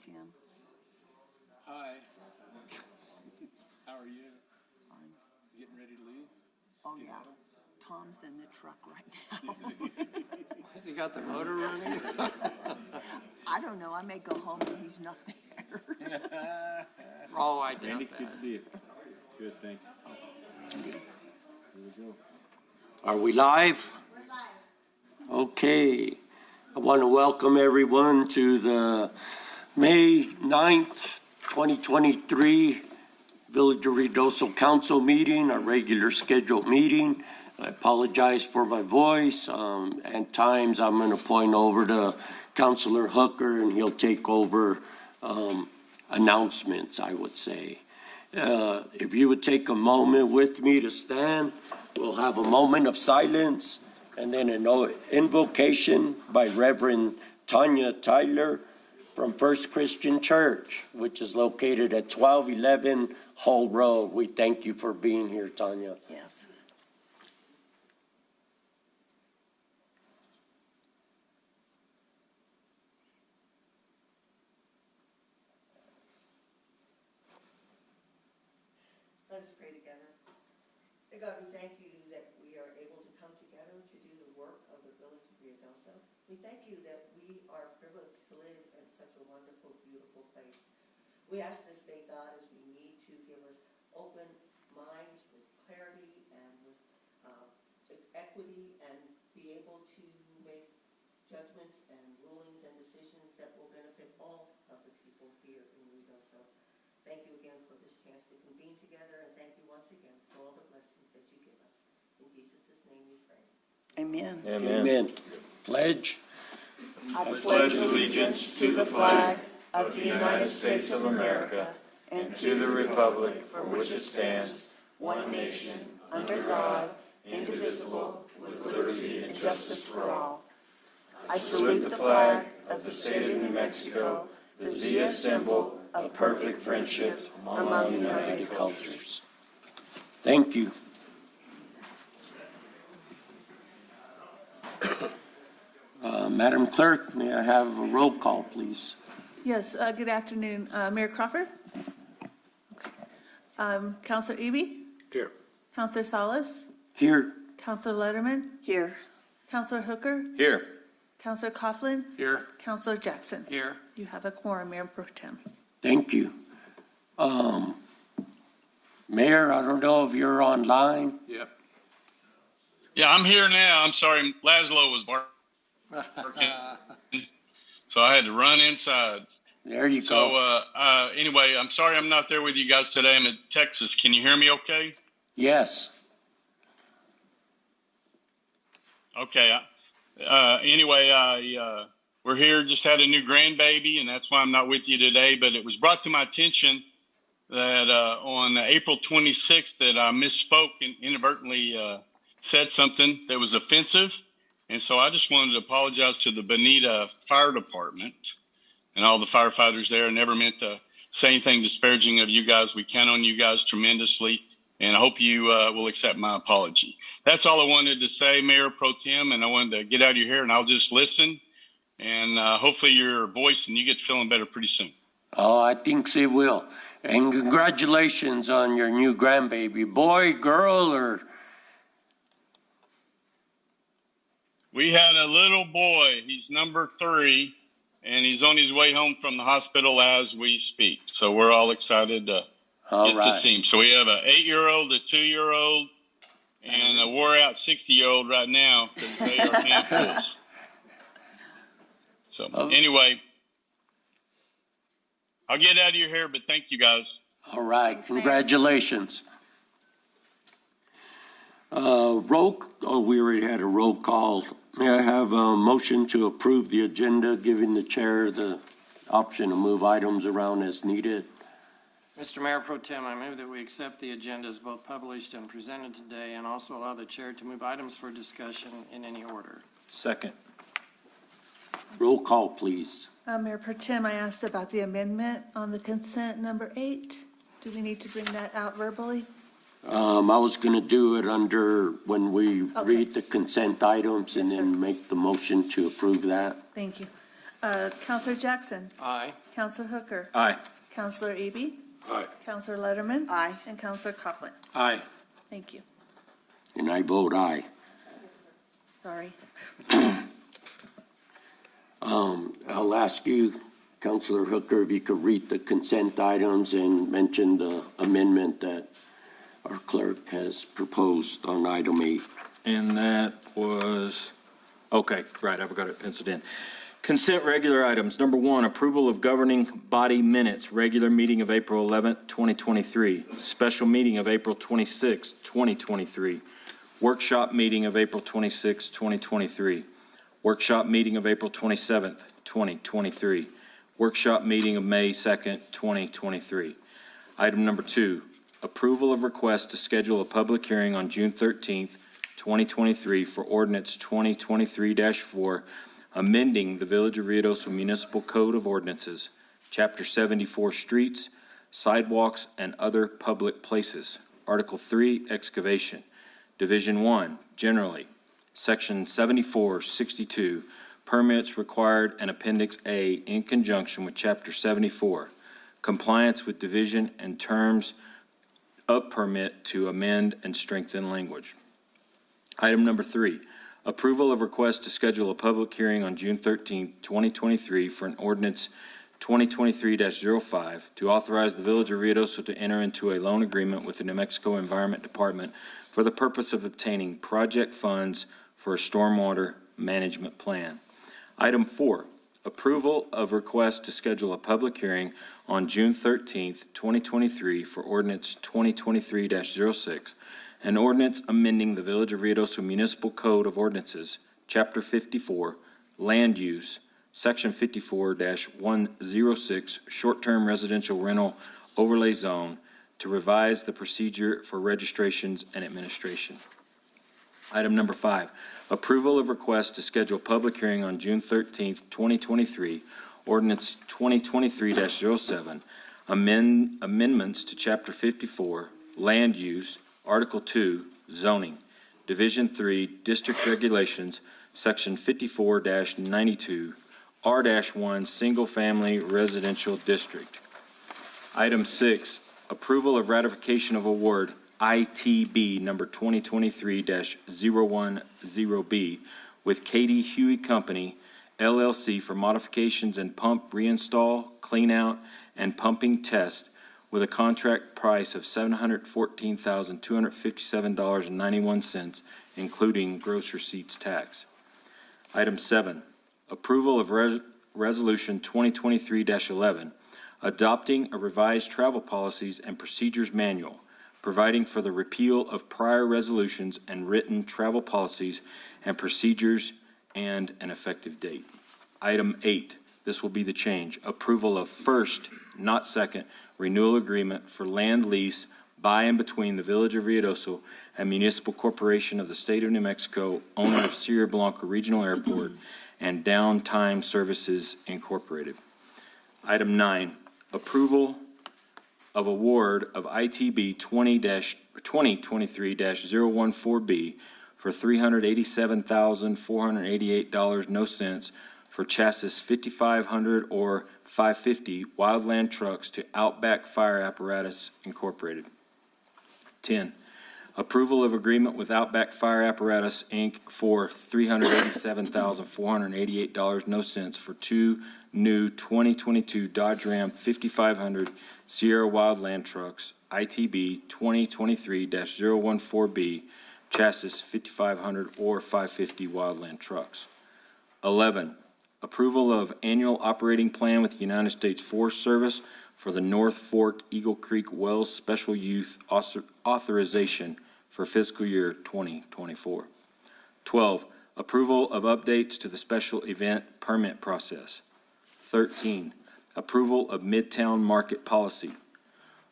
Tim. Hi. How are you? Fine. Getting ready to leave? Oh, Get yeah. out? Tom's in the truck right now. Has he got the motor running? I don't know. I may go home and he's not there. Oh, I Randy, doubt good to that. see you. Good, thanks. Here we go. Are we live? We're live. Okay. I want to welcome everyone to the May 9th, 2023 Village of Ruidoso Council meeting, our regular scheduled meeting. I apologize for my voice. At times I'm going to point over to Councilor Hooker and he'll take over announcements, I would say. If you would take a moment with me to stand, we'll have a moment of silence and then an invocation by Reverend Tanya Tyler from First Christian Church, which is located at 1211 Hull Road. We thank you for being here, Tanya. Yes. Let us pray together. Dear God, we thank you that we are able to come together to do the work of the Village of Ruidoso. We thank you that we are privileged to live in such a wonderful, beautiful place. We ask this day, God, as we need to give us open minds with clarity and with equity and be able to make judgments and rulings and decisions that will benefit all of the people here in Ruidoso. Thank you again for this chance to convene together, and thank you once again for all the blessings that you give us. In Jesus' name we pray. Amen. Amen. Pledge. I pledge allegiance to the flag of the United States of America and to the republic for which it stands, one nation, under God, indivisible, with liberty and justice for all. I Salute the flag of the state of New Mexico, the Zia symbol of perfect friendship among united cultures. Thank you. Madam Clerk, may I have a roll call, please? Yes, good afternoon, Mayor Crawford. Okay. Councilor Eby, Here. Councilor Salas, Here. Councilor Letterman, Here. Councilor Hooker, Here. Councilor Coughlin, Here. Councilor Jackson. Here. You have a quorum, Mayor Pro Tem. Thank you. Mayor, I don't know if you're online. Yep. Yeah, I'm here now. I'm sorry, Laszlo was barking, so I had to run inside. There you So go. anyway, I'm sorry I'm not there with you guys today. I'm in Texas. Can you hear me okay? Yes. Okay. Anyway, we're here, just had a new grandbaby, and that's why I'm not with you today. But it was brought to my attention that on April 26th that I misspoke and inadvertently said something that was offensive. And so I just wanted to apologize to the Bonita Fire Department and all the firefighters there. I never meant to say anything disparaging of you guys. We count on you guys tremendously, and I hope you will accept my apology. That's all I wanted to say, Mayor Pro Tem, and I wanted to get out of your hair, and I'll just listen, and hopefully your voice and you get feeling better pretty soon. Oh, I think she will. And congratulations on your new grandbaby. Boy, girl, or... We had a little boy. He's number 3, and he's on his way home from the hospital as we speak. So we're all excited to get to see him. So we have an 8-year-old, a 2-year-old, and a wore-out 60-year-old right now because they are handfuls. So anyway, I'll get out of your hair, but thank you guys. All right, Thanks, Mayor. congratulations. We already had a roll call. May I have a motion to approve the agenda, giving the chair the option to move items around as needed? Mr. Mayor Pro Tem, I move that we accept the agendas both published and presented today and also allow the chair to move items for discussion in any order. Second. Roll call, please. Mayor Pro Tem, I asked about the amendment on the consent number 8. Do we need to bring that out verbally? I was going to do it under when we Okay. read the consent items and Yes, then sir. make the motion to approve that. Thank you. Counselor Jackson. Aye. Counselor Hooker. Aye. Counselor Eby. Aye. Counselor Letterman. Aye. And Counselor Coughlin. Aye. Thank you. And I vote aye. Sorry. I'll ask you, Counselor Hooker, if you could read the consent items and mention the amendment that our clerk has proposed on item 8. And that was, okay, right, I've got it penciled in. Consent regular items. Number 1, approval of governing body minutes, regular meeting of April 11th, 2023, special meeting of April 26th, 2023, workshop meeting of April 26th, 2023, workshop meeting of April 27th, 2023, workshop meeting of May 2nd, 2023. Item number 2, approval of request to schedule a public hearing on June 13th, 2023 for ordinance 2023-4, amending the Village of Ruidoso Municipal Code of Ordinances, Chapter 74, Streets, Sidewalks, and Other Public Places, Article 3, Excavation, Division 1, Generally, Section 7462, Permits Required, and Appendix A in conjunction with Chapter 74, Compliance with Division and Terms of Permit to amend and strengthen language. Item number 3, approval of request to schedule a public hearing on June 13, 2023 for an ordinance 2023-05 to authorize the Village of Ruidoso to enter into a loan agreement with the New Mexico Environment Department for the purpose of obtaining project funds for a stormwater management plan. Item 4, approval of request to schedule a public hearing on June 13, 2023 for ordinance 2023-06, an ordinance amending the Village of Ruidoso Municipal Code of Ordinances, Chapter 54, Land Use, Section 54-106, Short-Term Residential Rental Overlay Zone, to revise the procedure for registrations and administration. Item number 5, approval of request to schedule a public hearing on June 13, 2023, ordinance 2023-07, amendments to Chapter 54, Land Use, Article 2, Zoning, Division 3, District Regulations, Section 54-92, R-1, Single Family Residential District. Item 6, approval of ratification of award ITB number 2023-010B with Katie Huey Company, LLC for modifications and pump reinstall, cleanout, and pumping test with a contract price of $714,257.91, including gross receipts tax. Item 7, approval of Resolution 2023-11, adopting a revised travel policies and procedures manual, providing for the repeal of prior resolutions and written travel policies and procedures and an effective date. Item 8, this will be the change, approval of first, not second, renewal agreement for land lease by and between the Village of Ruidoso and Municipal Corporation of the State of New Mexico, owner of Sierra Blanca Regional Airport, and Downtime Services Incorporated. Item 9, approval of award of ITB 2023-014B for $387,488.00 for chassis 5500 or 550 Wildland trucks to Outback Fire Apparatus Incorporated. 10, approval of agreement with Outback Fire Apparatus, Inc. for $387,488.00 for 2 new 2022 Dodge Ram 5500 Sierra Wildland trucks, ITB 2023-014B, chassis 5500 or 550 Wildland trucks. 11, approval of annual operating plan with the United States Forest Service for the North Fork Eagle Creek Wells Special Use Authorization for fiscal year 2024. 12, approval of updates to the special event permit process. 13, approval of Midtown Market Policy.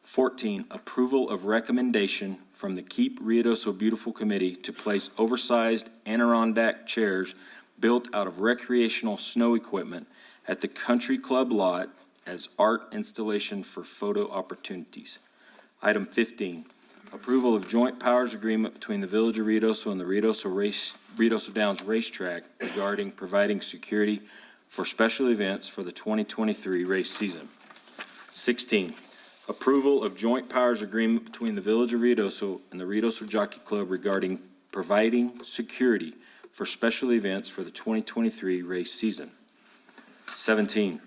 14, approval of recommendation from the Keep Ruidoso Beautiful Committee to place oversized Adirondack chairs built out of recreational snow equipment at the Country Club lot as art installation for photo opportunities. Item 15, approval of joint powers agreement between the Village of Ruidoso and the Ruidoso Downs Racetrack regarding providing security for special events for the 2023 race season. 16, approval of joint powers agreement between the Village of Ruidoso and the Ruidoso Jockey Club regarding providing security for special events for the 2023 race season. 17,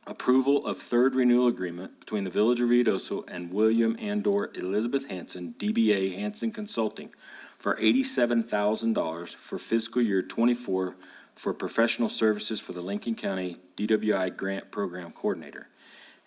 approval of third renewal agreement between the Village of Ruidoso and William and/or Elizabeth Hanson, DBA Hanson Consulting, for $87,000 for fiscal year '24 for professional services for the Lincoln County DWI Grant Program Coordinator.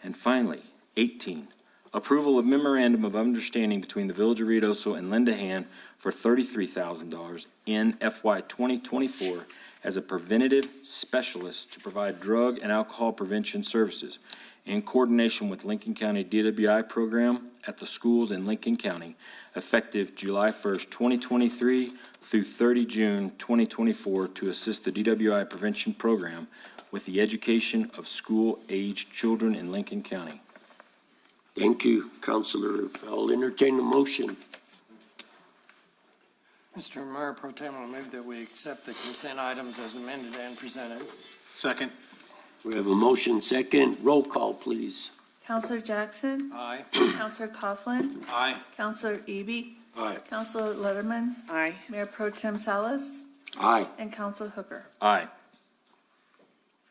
And finally, 18, approval of memorandum of understanding between the Village of Ruidoso and Linda Han for $33,000 in FY 2024 as a preventative specialist to provide drug and alcohol prevention services in coordination with Lincoln County DWI program at the schools in Lincoln County, effective July 1st, 2023 through 30 June 2024 to assist the DWI prevention program with the education of school-aged children in Lincoln County. Thank you, Counselor. I'll entertain a motion. Mr. Mayor Pro Tem, I move that we accept the consent items as amended and presented. Second. We have a motion second. Roll call, please. Counselor Jackson, Aye. Counselor Coughlin, Aye. Counselor Eby, Aye. Counselor Letterman, Aye. Mayor Pro Tem Salas, Aye. and Counselor Hooker. Aye.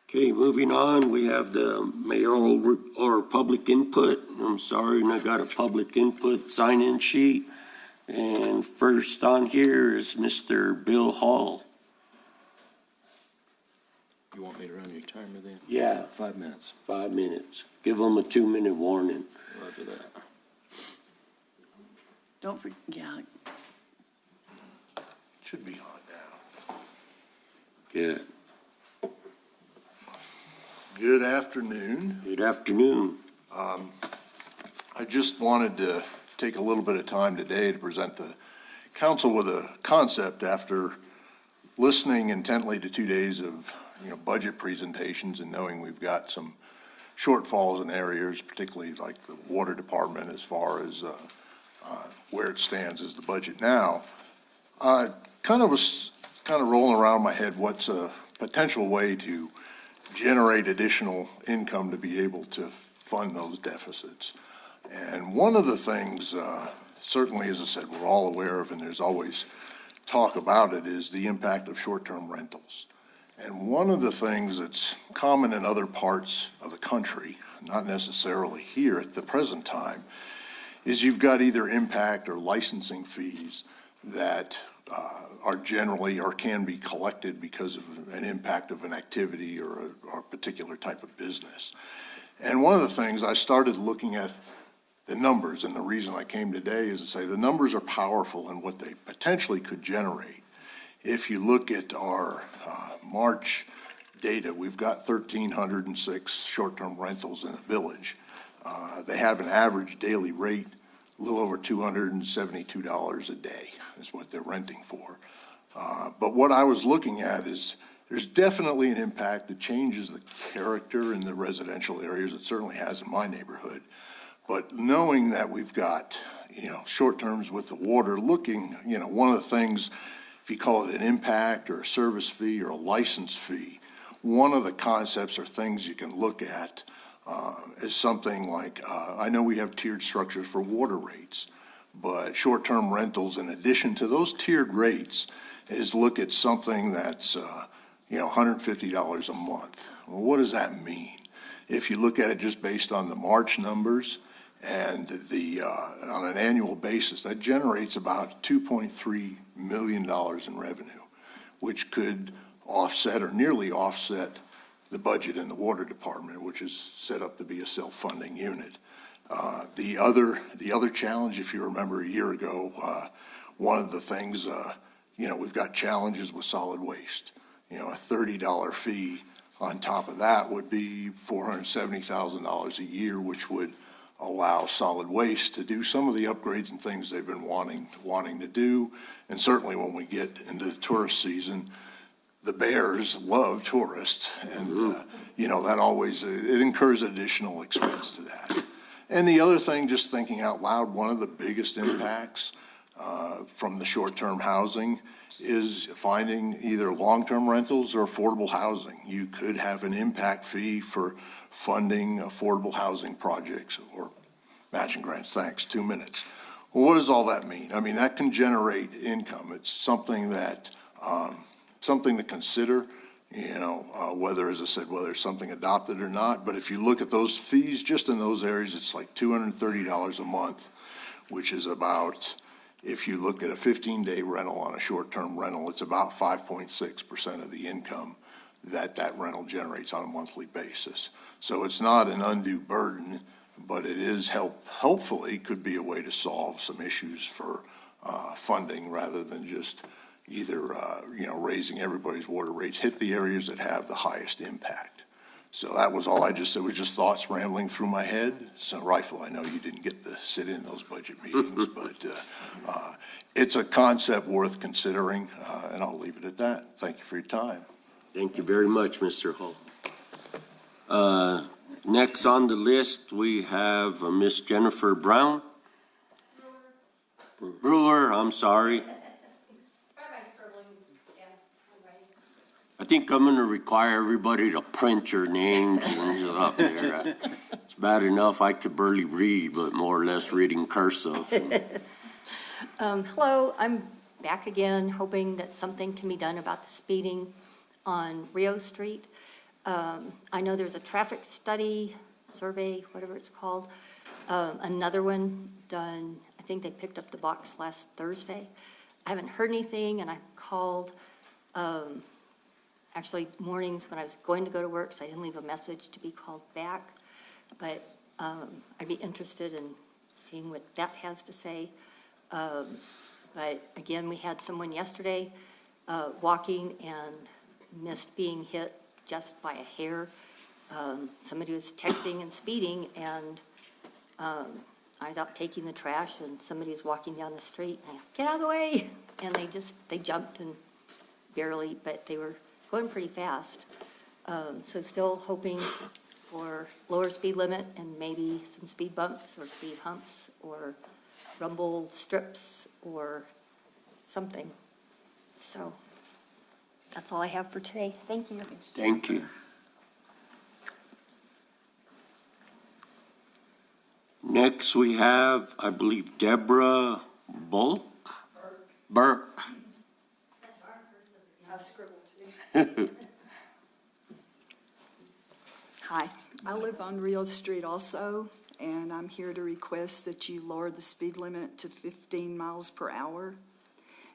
Okay, moving on, we have the mayoral or public input. I'm sorry, and I got a public input sign-in sheet. And first on here is Mr. Bill Hall. You want me to run your timer then? Yeah, 5 minutes. 5 minutes. Give them a 2-minute warning. Roger that. Don't forget, yeah, Should be on now. Good. Good afternoon. Good afternoon. I just wanted to take a little bit of time today to present the council with a concept after listening intently to 2 days of, budget presentations and knowing we've got some shortfalls in areas, particularly like the water department as far as where it stands as the budget now. I was rolling around in my head what's a potential way to generate additional income to be able to fund those deficits. And one of the things, certainly, as I said, we're all aware of, and there's always talk about it, is the impact of short-term rentals. And one of the things that's common in other parts of the country, not necessarily here at the present time, is you've got either impact or licensing fees that are generally or can be collected because of an impact of an activity or a particular type of business. And one of the things, I started looking at the numbers, and the reason I came today is to say the numbers are powerful in what they potentially could generate. If you look at our March data, we've got 1,306 short-term rentals in the village. They have an average daily rate a little over $272 a day is what they're renting for. But what I was looking at is there's definitely an impact that changes the character in the residential areas. It certainly has in my neighborhood. But knowing that we've got, short terms with the water, looking, one of the things, if you call it an impact or a service fee or a license fee, one of the concepts or things you can look at is something like, I know we have tiered structures for water rates, but short-term rentals, in addition to those tiered rates, is look at something that's, $150 a month. Well, what does that mean? If you look at it just based on the March numbers and on an annual basis, that generates about $2.3 million in revenue, which could offset or nearly offset the budget in the water department, which is set up to be a self-funding unit. The other challenge, if you remember a year ago, one of the things, we've got challenges with solid waste. A $30 fee on top of that would be $470,000 a year, which would allow solid waste to do some of the upgrades and things they've been wanting to do. And certainly when we get into the tourist season, the bears love tourists, and that always it incurs additional expense to that. And the other thing, just thinking out loud, one of the biggest impacts from the short-term housing is finding either long-term rentals or affordable housing. You could have an impact fee for funding affordable housing projects or matching grants. Thanks, 2 minutes. Well, what does all that mean? I mean, that can generate income. It's something that, something to consider, whether, as I said, whether it's something adopted or not. But if you look at those fees, just in those areas, it's like $230 a month, which is about, if you look at a 15-day rental on a short-term rental, it's about 5.6% of the income that rental generates on a monthly basis. So it's not an undue burden, but it is hopefully could be a way to solve some issues for funding rather than just either, raising everybody's water rates, hit the areas that have the highest impact. So that was all it was just thoughts rambling through my head. So Rifle, I know you didn't get to sit in those budget meetings, but it's a concept worth considering, and I'll leave it at that. Thank you for your time. Thank you very much, Mr. Hall. Next on the list, we have Miss Jennifer Brown. Brewer, I'm sorry. I think I'm gonna require everybody to print your names when you're up there. It's bad enough I could barely read, but more or less reading cursive. Hello, I'm back again, hoping that something can be done about the speeding on Rio Street. I know there's a traffic study, survey, whatever it's called, another one done, I think they picked up the box last Thursday. I haven't heard anything, and I called, actually mornings when I was going to go to work, so I didn't leave a message to be called back. But I'd be interested in seeing what that has to say. But again, we had someone yesterday walking and missed being hit just by a hair. Somebody was texting and speeding, and I was out taking the trash, and somebody was walking down the street, and I get out of the way, and they jumped and barely, but they were going pretty fast. So still hoping for lower speed limit and maybe some speed bumps or speed humps or rumble strips or something. So that's all I have for today. Thank you. Thank you. Next, we have, I believe, Deborah Burke. I scribbled too. Hi, I live on Rio Street also, and I'm here to request that you lower the speed limit to 15 miles per hour.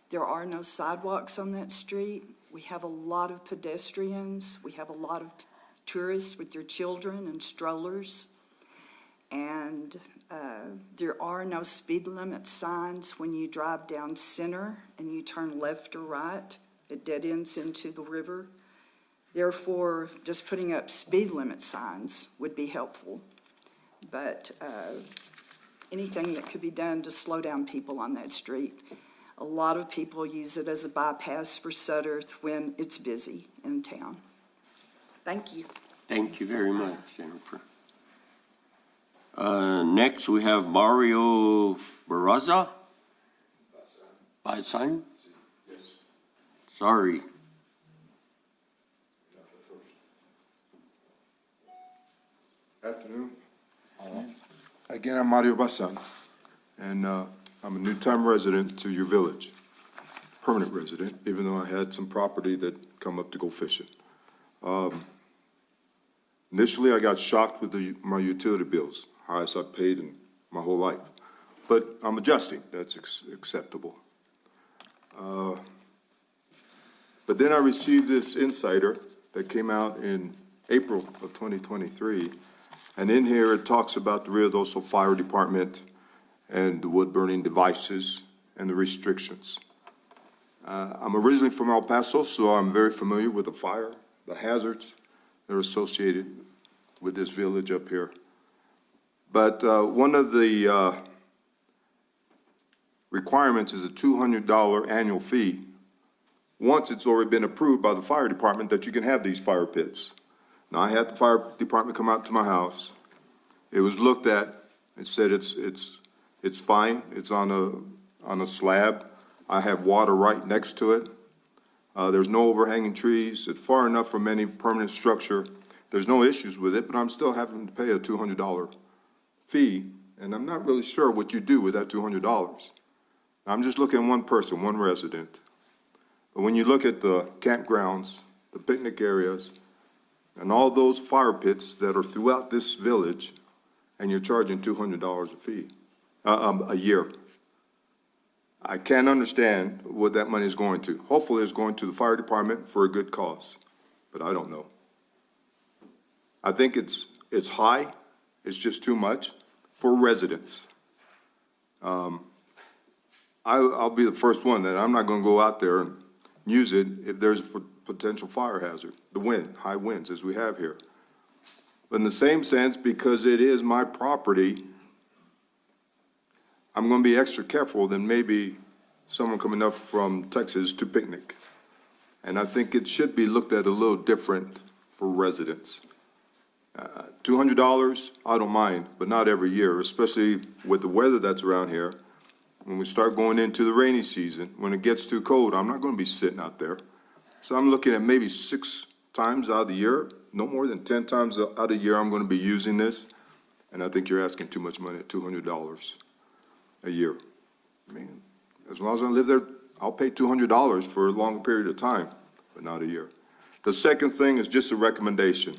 There are no sidewalks on that street. We have a lot of pedestrians. We have a lot of tourists with their children and strollers. And there are no speed limit signs when you drive down Center and you turn left or right. It dead ends into the river. Therefore, just putting up speed limit signs would be helpful. But anything that could be done to slow down people on that street. A lot of people use it as a bypass for Sutterth when it's busy in town. Thank you. Thank you very much, Jennifer. Next, we have Mario Barraza. By sign? Yes. Sorry. Afternoon. Again, I'm Mario Basan, and I'm a new-time resident to your village, permanent resident, even though I had some property that come up to go fishing. Initially, I got shocked with my utility bills, highest I've paid in my whole life. But I'm adjusting, that's acceptable. But then I received this insider that came out in April of 2023, and in here it talks about the Ruidoso Fire Department and the wood-burning devices and the restrictions. I'm originally from El Paso, so I'm very familiar with the fire, the hazards that are associated with this village up here. But one of the requirements is a $200 annual fee once it's already been approved by the fire department that you can have these fire pits. Now, I had the fire department come out to my house. It was looked at. It said it's fine. It's on on a slab. I have water right next to it. There's no overhanging trees. It's far enough from any permanent structure. There's no issues with it, but I'm still having to pay a $200 fee, and I'm not really sure what you do with that $200. I'm just looking at one person, one resident. But when you look at the campgrounds, the picnic areas, and all those fire pits that are throughout this village, and you're charging $200 a fee, a year. I can't understand what that money is going to. Hopefully it's going to the fire department for a good cause, but I don't know. I think it's high, it's just too much for residents. I'll be the first one that I'm not gonna go out there and use it if there's a potential fire hazard, the wind, high winds as we have here. But in the same sense, because it is my property, I'm gonna be extra careful than maybe someone coming up from Texas to picnic. And I think it should be looked at a little different for residents. $200, I don't mind, but not every year, especially with the weather that's around here. When we start going into the rainy season, when it gets too cold, I'm not gonna be sitting out there. So I'm looking at maybe 6 times out of the year, no more than 10 times out of the year I'm gonna be using this. And I think you're asking too much money at $200 a year. I mean, as long as I live there, I'll pay $200 for a longer period of time, but not a year. The second thing is just a recommendation.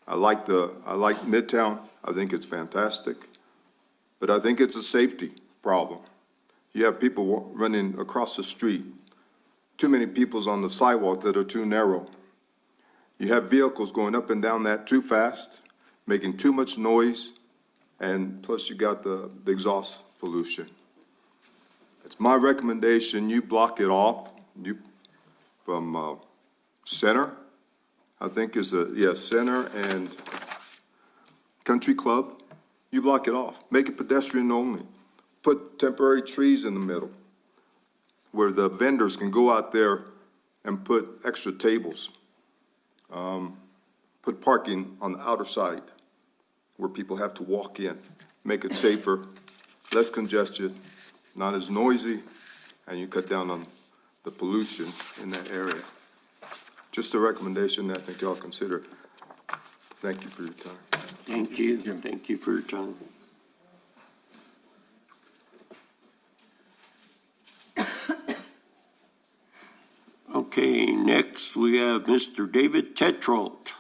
I like Midtown. I think it's fantastic, but I think it's a safety problem. You have people running across the street, too many people's on the sidewalk that are too narrow. You have vehicles going up and down that too fast, making too much noise, and plus you got the exhaust pollution. It's my recommendation you block it off. From Center, I think is Center and Country Club. You block it off. Make it pedestrian only. Put temporary trees in the middle where the vendors can go out there and put extra tables. Put parking on the outer side where people have to walk in. Make it safer, less congested, not as noisy, and you cut down on the pollution in that area. Just a recommendation that I think y'all consider. Thank you for your time. Thank you. Thank you for your time. Okay, next we have Mr. David Tetrolt.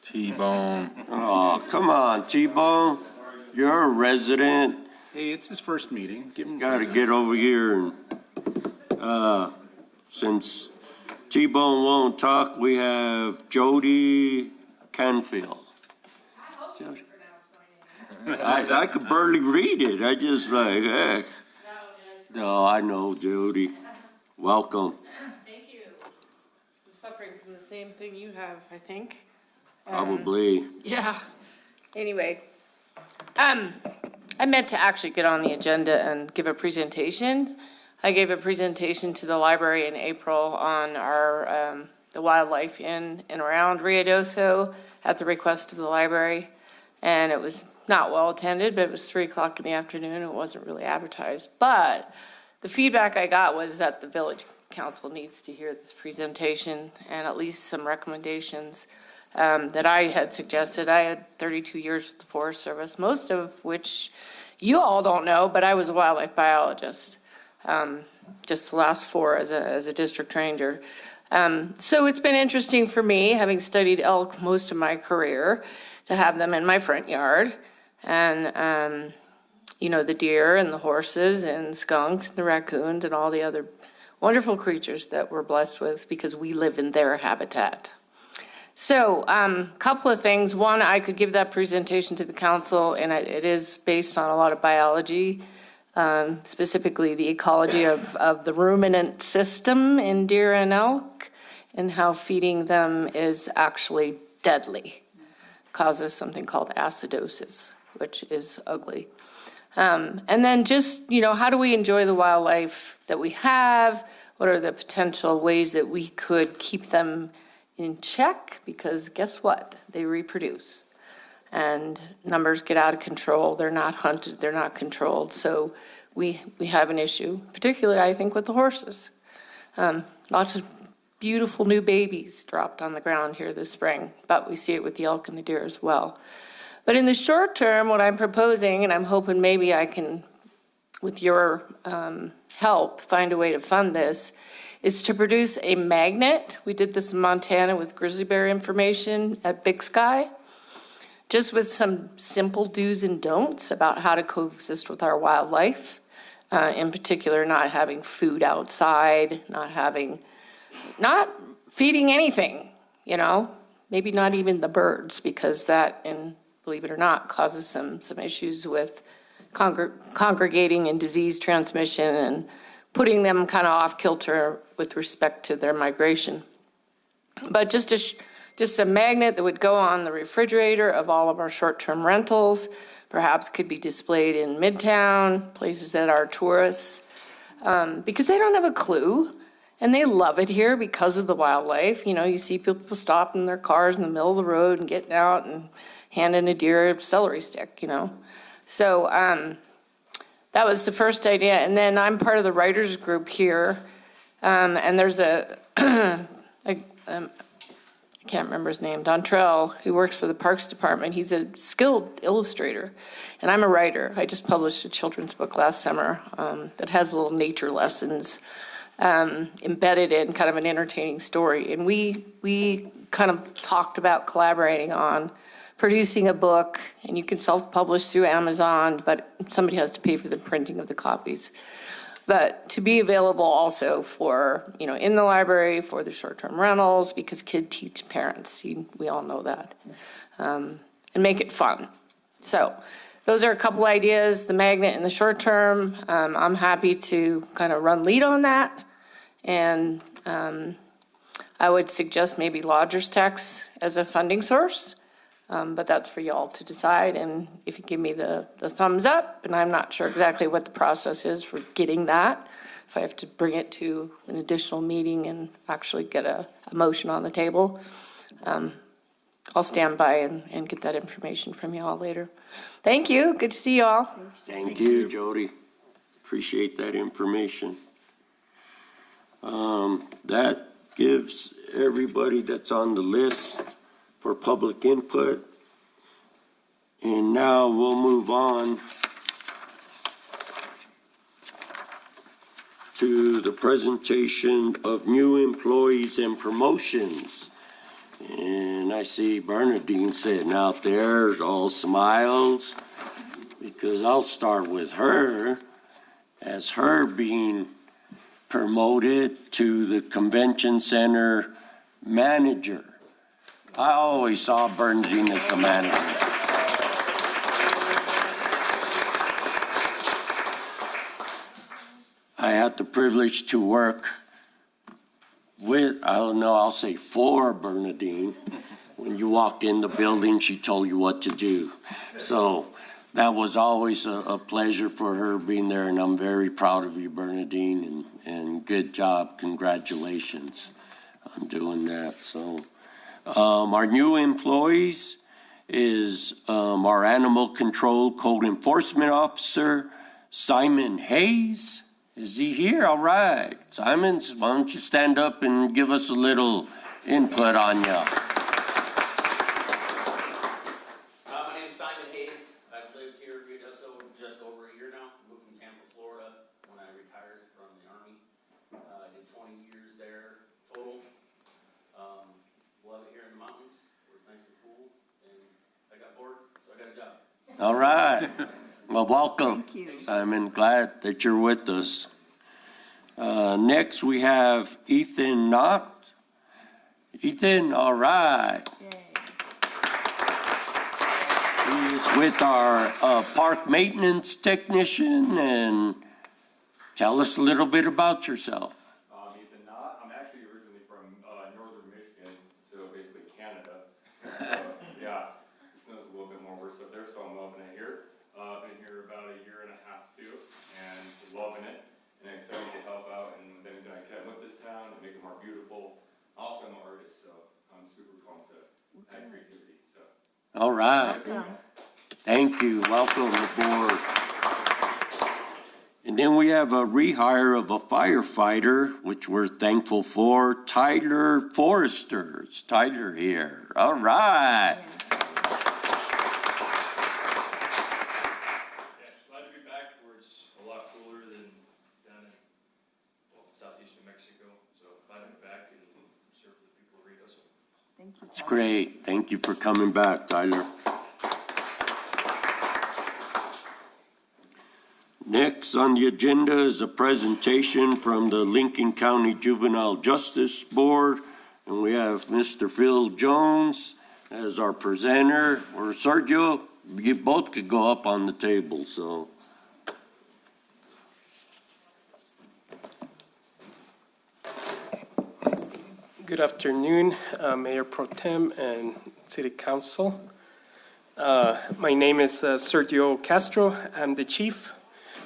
T-Bone. Oh, come on, T-Bone. You're a resident. Hey, it's his first meeting. Give him. Gotta get over here and, since T-Bone won't talk, we have Jody Canfield. I could barely read it. I just like, heck. No, I know, Jody. Welcome. Thank you. I'm suffering from the same thing you have, I think. Probably. Yeah. Anyway, I meant to actually get on the agenda and give a presentation. I gave a presentation to the library in April on our, the wildlife in and around Ruidoso at the request of the library. And it was not well attended, but it was 3:00 in the afternoon. It wasn't really advertised. But the feedback I got was that the village council needs to hear this presentation and at least some recommendations that I had suggested. I had 32 years with the Forest Service, most of which you all don't know, but I was a wildlife biologist, just the last 4 as a district ranger. So it's been interesting for me, having studied elk most of my career, to have them in my front yard. And, you know, the deer and the horses and skunks and the raccoons and all the other wonderful creatures that we're blessed with because we live in their habitat. So, couple of things. One, I could give that presentation to the council, and it is based on a lot of biology, specifically the ecology of the ruminant system in deer and elk, and how feeding them is actually deadly. Causes something called acidosis, which is ugly. And then just, you know, how do we enjoy the wildlife that we have? What are the potential ways that we could keep them in check? Because guess what? They reproduce. and numbers get out of control. They're not hunted, they're not controlled. So we have an issue, particularly, I think, with the horses. Lots of beautiful new babies dropped on the ground here this spring, but we see it with the elk and the deer as well. But in the short term, what I'm proposing, and I'm hoping maybe I can, with your help, find a way to fund this, is to produce a magnet. We did this in Montana with grizzly bear information at Big Sky, just with some simple do's and don'ts about how to coexist with our wildlife. In particular, not having food outside, not feeding anything, maybe not even the birds, because that, and believe it or not, causes some issues with congregating and disease transmission and putting them kind of off kilter with respect to their migration. But just a magnet that would go on the refrigerator of all of our short-term rentals, perhaps could be displayed in Midtown, places that are tourists, because they don't have a clue, and they love it here because of the wildlife. You see people stop in their cars in the middle of the road and getting out and handing a deer a celery stick, So that was the first idea. And then I'm part of the writers group here, and there's I can't remember his name, Dontrell, who works for the Parks Department. He's a skilled illustrator, and I'm a writer. I just published a children's book last summer that has little nature lessons embedded in kind of an entertaining story. And we kind of talked about collaborating on producing a book, and you can self-publish through Amazon, but somebody has to pay for the printing of the copies. But to be available also for, in the library, for the short-term rentals, because kids teach parents. We all know that. And make it fun. So those are a couple ideas, the magnet in the short term. I'm happy to kind of run lead on that. And I would suggest maybe lodger's tax as a funding source. But that's for y'all to decide, and if you give me the thumbs up, and I'm not sure exactly what the process is for getting that, if I have to bring it to an additional meeting and actually get a motion on the table, I'll stand by and get that information from y'all later. Thank you, good to see y'all. Thank you, Jody. Appreciate that information. That gives everybody that's on the list for public input. And now we'll move on to the presentation of new employees and promotions. And I see Bernadine sitting out there, all smiles, because I'll start with her, as her being promoted to the convention center manager. I always saw Bernadine as the manager. I had the privilege to work with, I'll say for Bernadine. When you walked in the building, she told you what to do. So that was always a pleasure for her being there, and I'm very proud of you, Bernadine, and good job. Congratulations on doing that. So. Our new employees is our Animal Control Code Enforcement Officer, Simon Hayes. Is he here? All right. Simon, why don't you stand up and give us a little input on you? My name is Simon Hayes. I've lived here in Ruidoso just over a year now. Moved from Tampa, Florida when I retired from the Army. I did 20 years there total. Love it here in the mountains. It was nice and cool, and I got bored, so I got a job. All right. Well, welcome. Thank you. Simon, glad that you're with us. Next, we have Ethan Knott. Ethan, all right. He's with our park maintenance technician, and tell us a little bit about yourself. I'm Ethan Knott. I'm actually originally from northern Michigan, so basically Canada. Yeah, it snows a little bit more worse up there, so I'm loving it here. Been here about a year and a half too, and loving it, and excited to help out and then I can with this town and make it more beautiful. Also, I'm an artist, so I'm super pumped to add creativity. So All right. Thank you. Welcome aboard. And then we have a rehire of a firefighter, which we're thankful for, Tyler Forrester. It's Tyler here. All right. Glad to be back where it's a lot cooler than down in southeast New Mexico. So glad to be back and serve the people of Rito. Thank you. It's great. Thank you for coming back, Tyler. Next on the agenda is a presentation from the Lincoln County Juvenile Justice Board. And we have Mr. Phil Jones as our presenter, or Sergio, you both could go up on the table, so. Good afternoon, Mayor Pro Tem and City Council. My name is Sergio Castro. I'm the Chief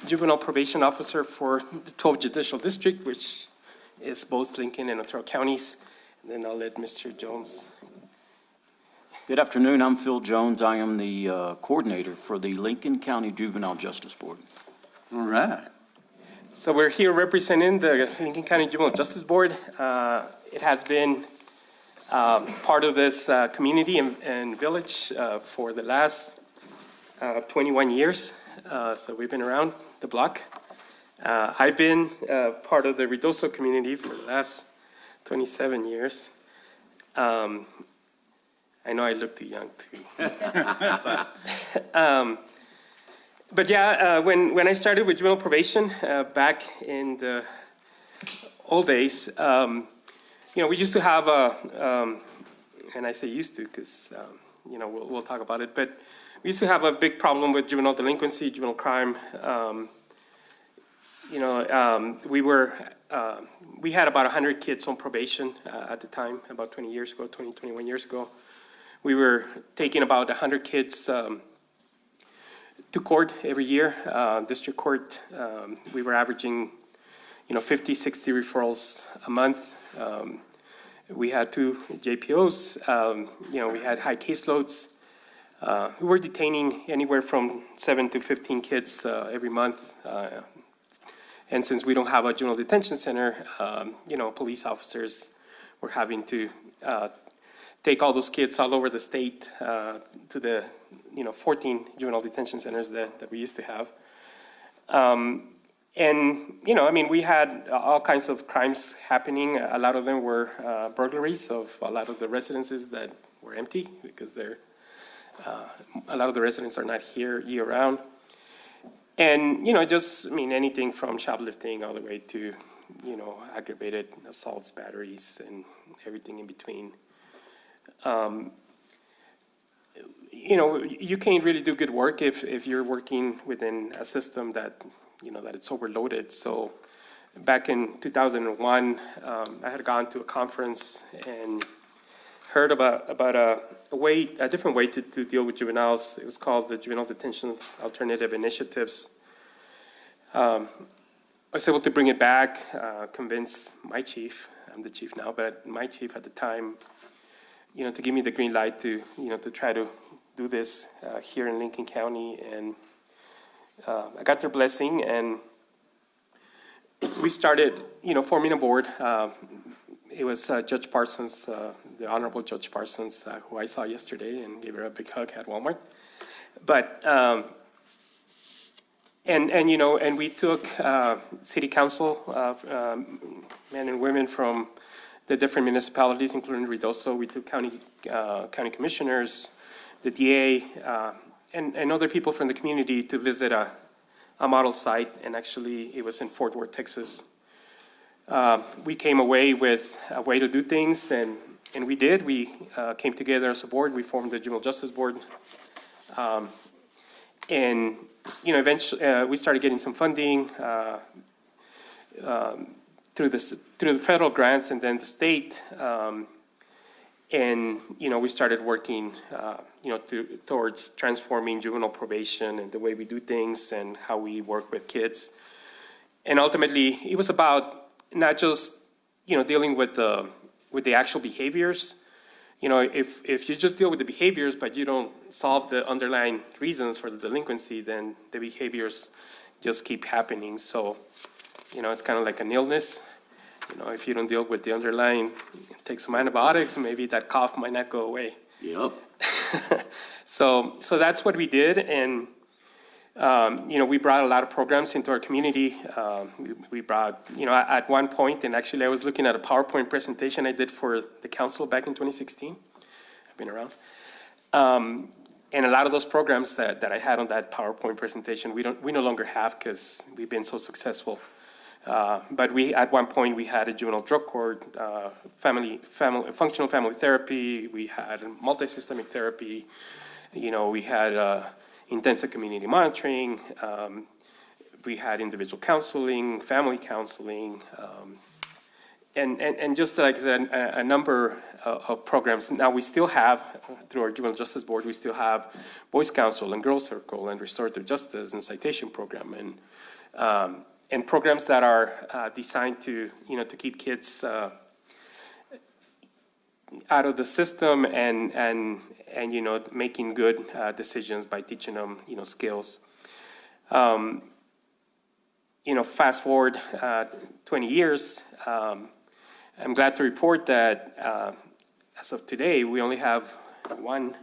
Juvenile Probation Officer for the 12th Judicial District, which is both Lincoln and Otero counties. And then I'll let Mr. Jones. Good afternoon, I'm Phil Jones. I am the coordinator for the Lincoln County Juvenile Justice Board. All right. So we're here representing the Lincoln County Juvenile Justice Board. It has been part of this community and village for the last 21 years. So we've been around the block. I've been part of the Ruidoso community for the last 27 years. I know I look too young too. But yeah, when I started with juvenile probation back in the old days, we used to have and I say used to because, we'll talk about it, but we used to have a big problem with juvenile delinquency, juvenile crime. We had about 100 kids on probation at the time, about 21 years ago. We were taking about 100 kids to court every year, district court. We were averaging, 50, 60 referrals a month. We had 2 JPOs. We had high caseloads. We were detaining anywhere from 7 to 15 kids every month. And since we don't have a juvenile detention center, police officers were having to take all those kids all over the state to the 14 juvenile detention centers that we used to have. We had all kinds of crimes happening. A lot of them were burglaries of a lot of the residences that were empty because a lot of the residents are not here year-round. And, anything from shoplifting all the way to, aggravated assaults, batteries, and everything in between. You can't really do good work if you're working within a system that it's overloaded. So back in 2001, I had gone to a conference and heard about a different way to deal with juveniles. It was called the Juvenile Detention Alternative Initiatives. I was able to bring it back, convince my chief, I'm the chief now, but my chief at the time, to give me the green light to try to do this here in Lincoln County. And I got their blessing, and we started, forming a board. It was Judge Parsons, the Honorable Judge Parsons, who I saw yesterday and gave her a big hug at Walmart. But, and we took city council, men and women from the different municipalities, including Ruidoso. We took county commissioners, the DA, and other people from the community to visit a model site, and actually it was in Fort Worth, Texas. We came away with a way to do things, and we did. We came together as a board. We formed the Juvenile Justice Board. Eventually we started getting some funding through the federal grants and then the state. We started working, towards transforming juvenile probation and the way we do things and how we work with kids. And ultimately, it was about not just, dealing with the actual behaviors. you know, if you just deal with the behaviors, but you don't solve the underlying reasons for the delinquency, then the behaviors just keep happening. So, you know, it's kind of like an illness. You know, if you don't deal with the underlying, take some antibiotics, maybe that cough might not go away. Yep. So that's what we did, and you know, we brought a lot of programs into our community. We brought, you know, at one point, and actually I was looking at a PowerPoint presentation I did for the council back in 2016. I've been around. And a lot of those programs that I had on that PowerPoint presentation, we no longer have because we've been so successful. But at one point, we had a juvenile drug court, functional family therapy, we had multi-systemic therapy, you know, we had intensive community monitoring, we had individual counseling, family counseling, and just like I said, a number of programs. Now, we still have, through our Juvenile Justice Board, we still have Boys Council and Girls Circle and Restorative Justice and Citation Program, and programs that are designed to, you know, to keep kids out of the system and you know, making good decisions by teaching them, you know, skills. You know, fast forward 20 years, I'm glad to report that as of today, we only have one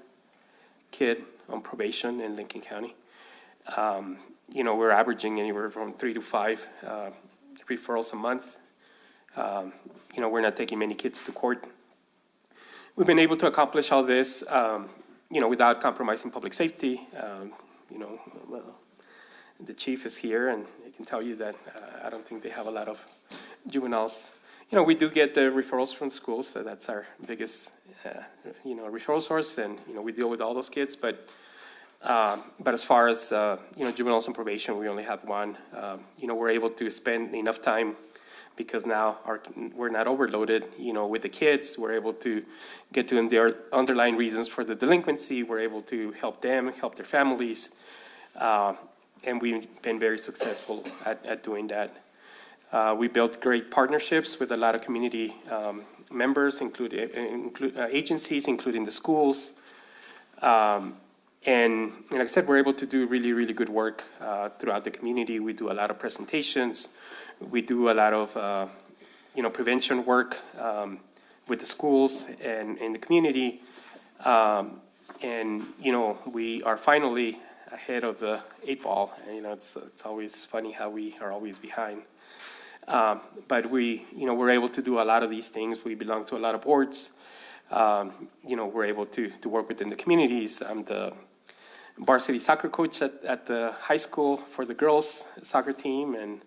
kid on probation in Lincoln County. You know, we're averaging anywhere from 3 to 5 referrals a month. You know, we're not taking many kids to court. We've been able to accomplish all this, you know, without compromising public safety. You know, well, the chief is here, and I can tell you that I don't think they have a lot of juveniles. You know, we do get the referrals from schools, so that's our biggest, you know, referral source, and, you know, we deal with all those kids, but as far as, you know, juveniles on probation, we only have one. You know, we're able to spend enough time because now we're not overloaded, you know, with the kids. We're able to get to their underlying reasons for the delinquency. We're able to help them, help their families. And we've been very successful at doing that. We built great partnerships with a lot of community members, agencies, including the schools. And like I said, we're able to do really, really good work throughout the community. We do a lot of presentations. We do a lot of, you know, prevention work with the schools and in the community. And, you know, we are finally ahead of the 8 ball. And, you know, it's always funny how we are always behind. But we, you know, we're able to do a lot of these things. We belong to a lot of boards. You know, we're able to work within the communities. I'm the varsity soccer coach at the high school for the girls soccer team, and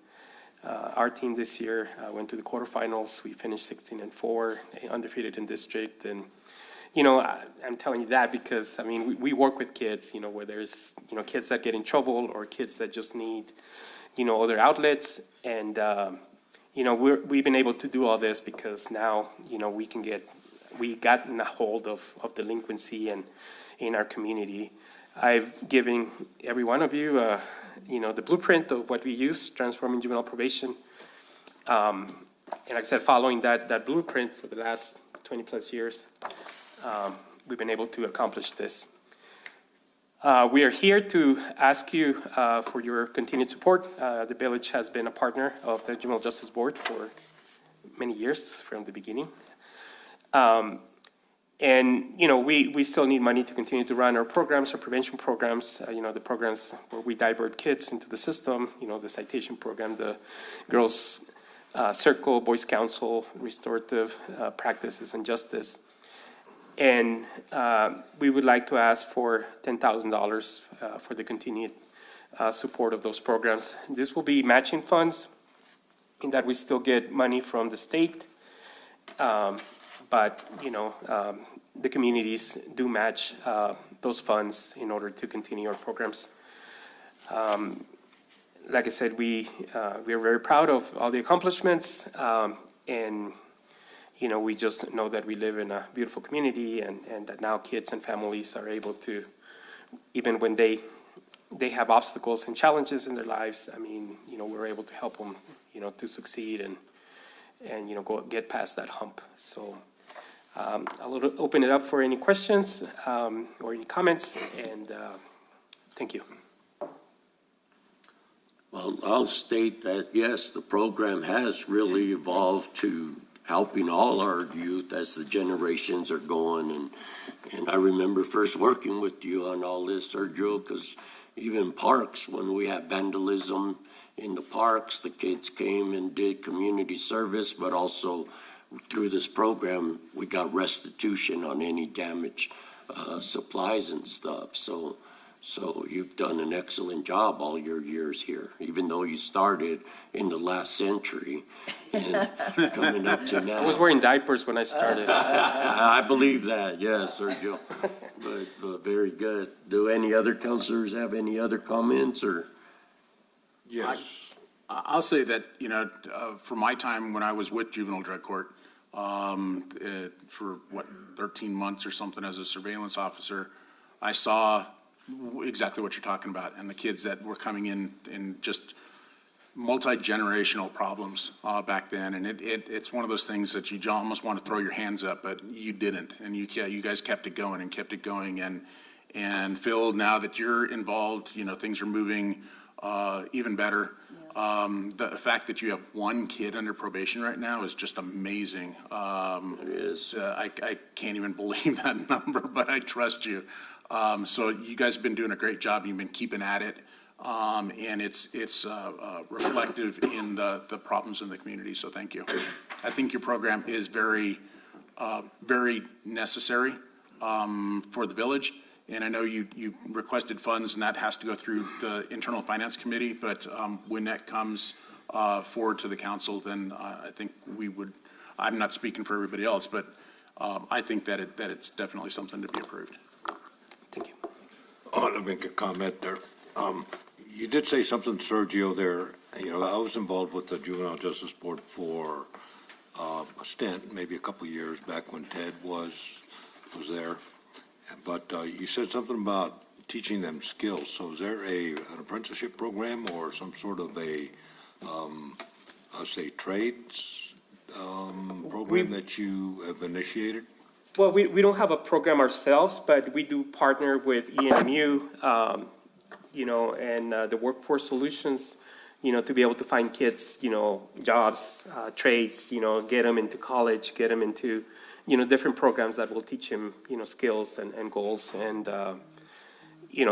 our team this year went to the quarterfinals. We finished 16-4, undefeated in district. And, you know, I'm telling you that because, I mean, we work with kids, you know, where there's, you know, kids that get in trouble or kids that just need, you know, other outlets. And, you know, we've been able to do all this because now, you know, we gotten a hold of delinquency and in our community. I've given every one of you, you know, the blueprint of what we use, transforming juvenile probation. And like I said, following that blueprint for the last 20 plus years, we've been able to accomplish this. We are here to ask you for your continued support. The village has been a partner of the Juvenile Justice Board for many years from the beginning. And, you know, we still need money to continue to run our programs, our prevention programs, you know, the programs where we divert kids into the system, you know, the citation program, the Girls Circle, Boys Council, restorative practices and justice. And we would like to ask for $10,000 for the continued support of those programs. This will be matching funds in that we still get money from the state. But, you know, the communities do match those funds in order to continue our programs. Like I said, we are very proud of all the accomplishments, and, you know, we just know that we live in a beautiful community and that now kids and families are able to, even when they have obstacles and challenges in their lives, I mean, you know, we're able to help them, you know, to succeed and you know, get past that hump. So I'll open it up for any questions or any comments, and thank you. Well, I'll state that, yes, the program has really evolved to helping all our youth as the generations are going. And I remember first working with you on all this, Sergio, because even parks, when we had vandalism in the parks, the kids came and did community service, but also through this program, we got restitution on any damaged supplies and stuff. So you've done an excellent job all your years here, even though you started in the last century and coming up to now. I was wearing diapers when I started. I believe that, yes, Sergio. But very good. Do any other counselors have any other comments or? Yes. I'll say that, for my time when I was with Juvenile Drug Court, for 13 months or something as a surveillance officer, I saw exactly what you're talking about, and the kids that were coming in just multi-generational problems back then, and it's one of those things that you almost want to throw your hands up, but you didn't, and you guys kept it going, and Phil, now that you're involved, things are moving even better. The fact that you have one kid under probation right now is just amazing. It is. I can't even believe that number, but I trust you. So you guys have been doing a great job. You've been keeping at it. And it's reflective in the problems in the community. So thank you. I think your program is very necessary, for the village. And I know you requested funds, and that has to go through the internal finance committee, but, when that comes, forward to the council, then, I think we would, I'm not speaking for everybody else, but, I think that it's definitely something to be approved. Thank you. Let me make a comment there. You did say something, Sergio, there. I was involved with the Juvenile Justice Board for a stint, maybe a couple of years back when Ted was there. But you said something about teaching them skills. So is there an apprenticeship program or some sort of trades program that you have initiated? Well, we don't have a program ourselves, but we do partner with ENMU, and the Workforce Solutions, to be able to find kids, jobs, trades, get them into college, get them into, different programs that will teach them, skills and goals. And,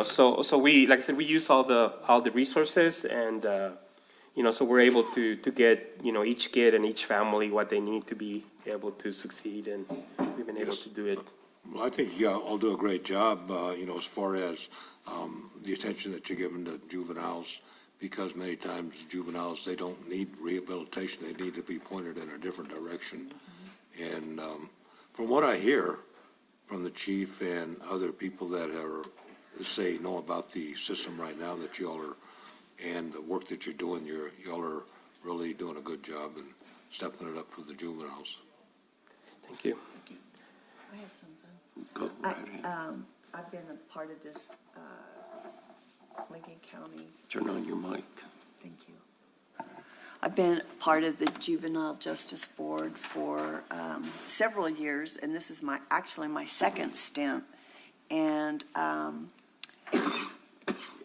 so we, like I said, we use all the resources, and, so we're able to get, each kid and each family what they need to be able to succeed, and we've been able to do it. Well, I think you all do a great job, as far as the attention that you're giving to juveniles, because many times juveniles, they don't need rehabilitation. They need to be pointed in a different direction. And from what I hear from the chief and other people that know about the system right now, that y'all are, and the work that you're doing, y'all are really doing a good job and stepping it up for the juveniles. Thank you. I have something. Go right ahead. I've been a part of this Lincoln County. Turn on your mic. Thank you. I've been part of the Juvenile Justice Board for several years, and this is actually my second stint. And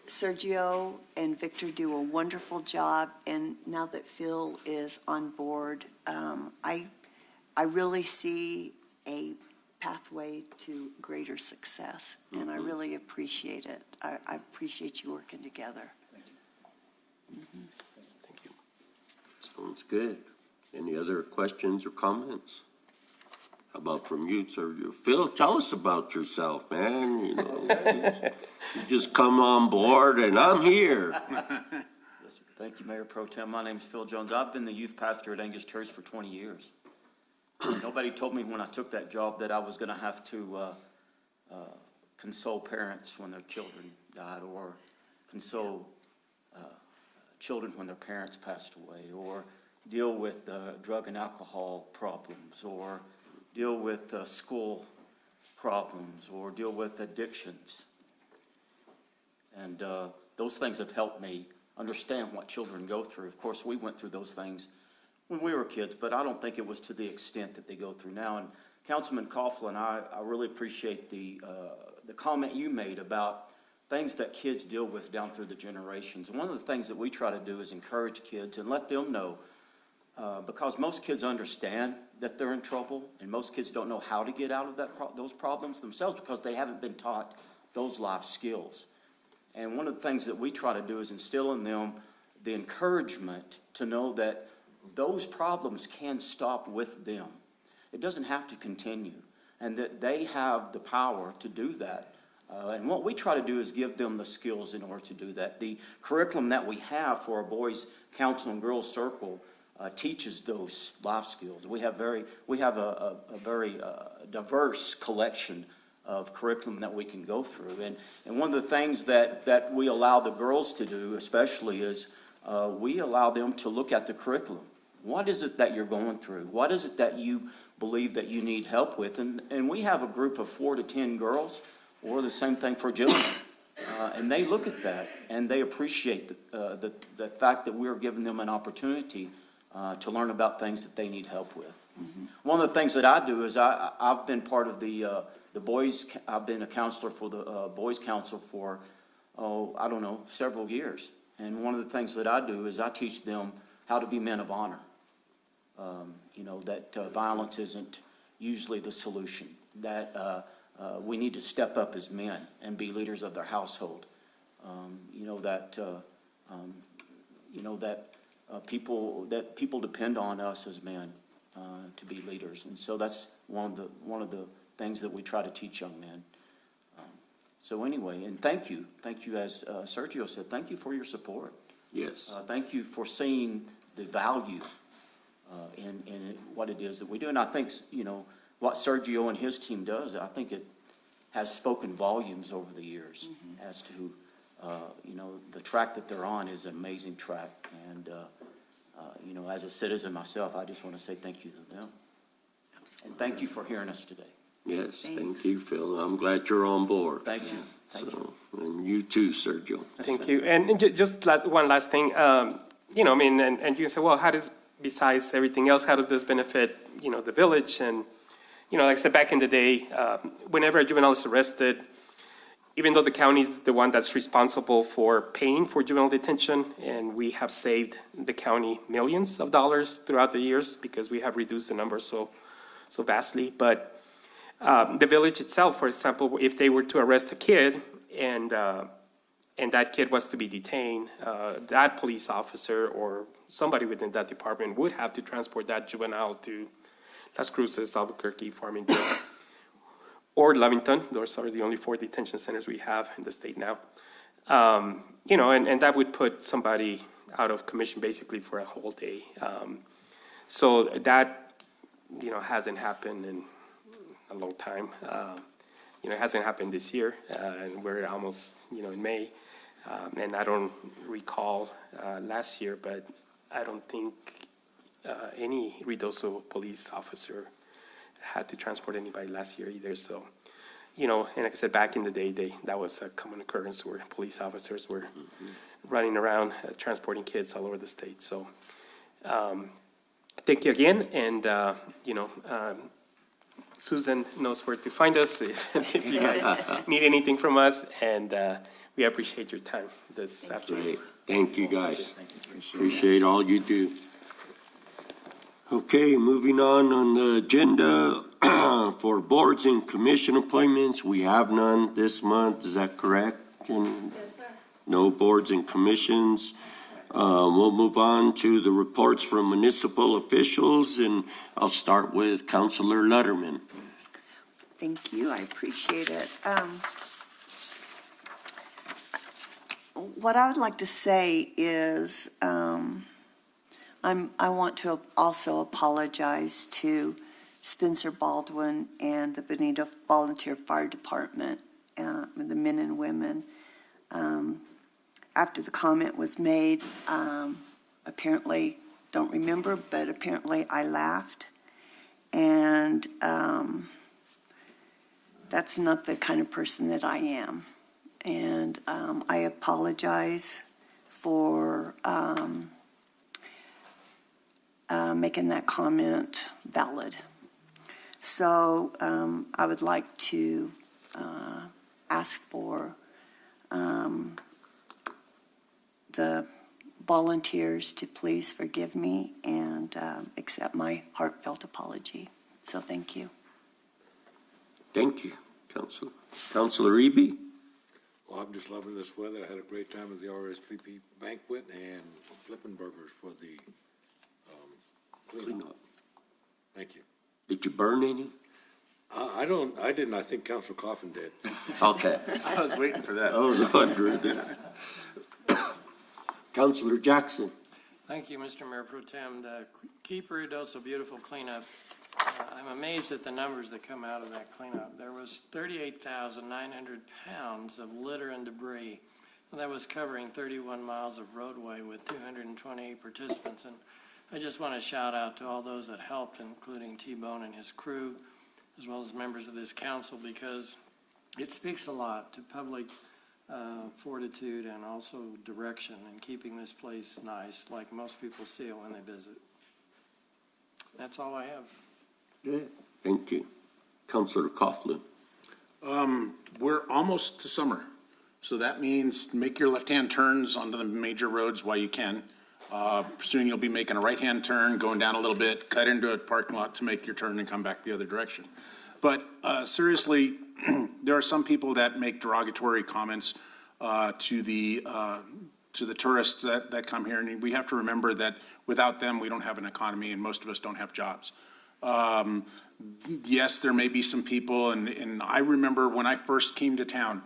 Sergio and Victor do a wonderful job, and now that Phil is on board, I really see a pathway to greater success, and I really appreciate it. I appreciate you working together. Sounds good. Any other questions or comments? How about from you, Sergio? Phil, tell us about yourself, man. You just come on board, and I'm here. Yes, thank you, Mayor Pro Tem. My name is Phil Jones. I've been the youth pastor at Angus Church for 20 years. Nobody told me when I took that job that I was going to have to console parents when their children died, or console children when their parents passed away, or deal with drug and alcohol problems, or deal with school problems, or deal with addictions. And those things have helped me understand what children go through. Of course, we went through those things when we were kids, but I don't think it was to the extent that they go through now. And Councilman Coughlin, I really appreciate the comment you made about things that kids deal with down through the generations. And one of the things that we try to do is encourage kids and let them know, because most kids understand that they're in trouble, and most kids don't know how to get out of those problems themselves because they haven't been taught those life skills. And one of the things that we try to do is instill in them the encouragement to know that those problems can stop with them. It doesn't have to continue, and that they have the power to do that. And what we try to do is give them the skills in order to do that. The curriculum that we have for our boys' council and girls' circle teaches those life skills. We have a very diverse collection of curriculum that we can go through. And one of the things that we allow the girls to do especially is we allow them to look at the curriculum. What is it that you're going through? What is it that you believe that you need help with? And we have a group of 4 to 10 girls, or the same thing for gentlemen. And they look at that and they appreciate the fact that we're giving them an opportunity to learn about things that they need help with. Mm-hmm. One of the things that I do is I've been part of the boys. I've been a counselor for the boys council for several years. And one of the things that I do is I teach them how to be men of honor. That violence isn't usually the solution. That we need to step up as men and be leaders of their household. People depend on us as men to be leaders, and so that's one of the things that we try to teach young men. So anyway, and thank you, as Sergio said, thank you for your support. Yes. Thank you for seeing the value in what it is that we do, and I think what Sergio and his team does. I think it has spoken volumes over the years as to the track that they're on is an amazing track, and as a citizen myself, I just want to say thank you to them. Absolutely. And thank you for hearing us today. Yes, Thanks. thank you, Phil. I'm glad you're on board. Thank you. Thank you. And you too, Sergio. Thank you. And just one last thing, and you can say, well, how does, besides everything else, how does this benefit, the village? And, like I said, back in the day, whenever a juvenile is arrested, even though the county is the one that's responsible for paying for juvenile detention, and we have saved the county millions of dollars throughout the years because we have reduced the number so vastly. But the village itself, for example, if they were to arrest a kid and that kid was to be detained, that police officer or somebody within that department would have to transport that juvenile to Las Cruces, Albuquerque, Farmington, or Lovington. Those are the only 4 detention centers we have in the state now. And that would put somebody out of commission basically for a whole day. So that, hasn't happened in a long time. It hasn't happened this year, and we're almost, in May. And I don't recall last year, but I don't think any Ruidoso police officer had to transport anybody last year either. So, and like I said, back in the day, that was a common occurrence where police officers were running around transporting kids all over the state. So, thank you again, and Susan knows where to find us if you guys need anything from us, and we appreciate your time this afternoon. Great. Thank you, guys. Appreciate all you do. Okay, moving on the agenda for boards and commission appointments, we have none this month. Is that correct? Yes, sir. No boards and commissions. We'll move on to the reports from municipal officials, and I'll start with Councilor Letterman. Thank you. I appreciate it. What I would like to say is I want to also apologize to Spencer Baldwin and the Bonita Volunteer Fire Department, the men and women. After the comment was made, apparently, don't remember, but apparently I laughed. And that's not the kind of person that I am. And I apologize for making that comment valid. So I would like to ask for the volunteers to please forgive me and accept my heartfelt apology. So thank you. Thank you, Counselor. Counselor Eby? Well, I'm just loving this weather. I had a great time at the RSVP banquet and flipping burgers for the cleanup. Thank you. Did you burn any? I didn't. I think Councilor Coffin did. Okay. I was waiting for that. I was wondering that. Counselor Jackson? Thank you, Mr. Mayor Pro Tem. The Keep Ruidoso Beautiful cleanup, I'm amazed at the numbers that come out of that cleanup. There was 38,900 pounds of litter and debris. That was covering 31 miles of roadway with 228 participants. And I just want to shout out to all those that helped, including T-Bone and his crew, as well as members of this council, because it speaks a lot to public fortitude and also direction in keeping this place nice, like most people see it when they visit. That's all I have. Good. Thank you. Counselor Coughlin? We're almost to summer, so that means make your left-hand turns onto the major roads while you can. Soon you'll be making a right-hand turn, going down a little bit, cut into a parking lot to make your turn and come back the other direction. But seriously, there are some people that make derogatory comments to the tourists that come here, and we have to remember that without them, we don't have an economy, and most of us don't have jobs. Yes, there may be some people, and I remember when I first came to town,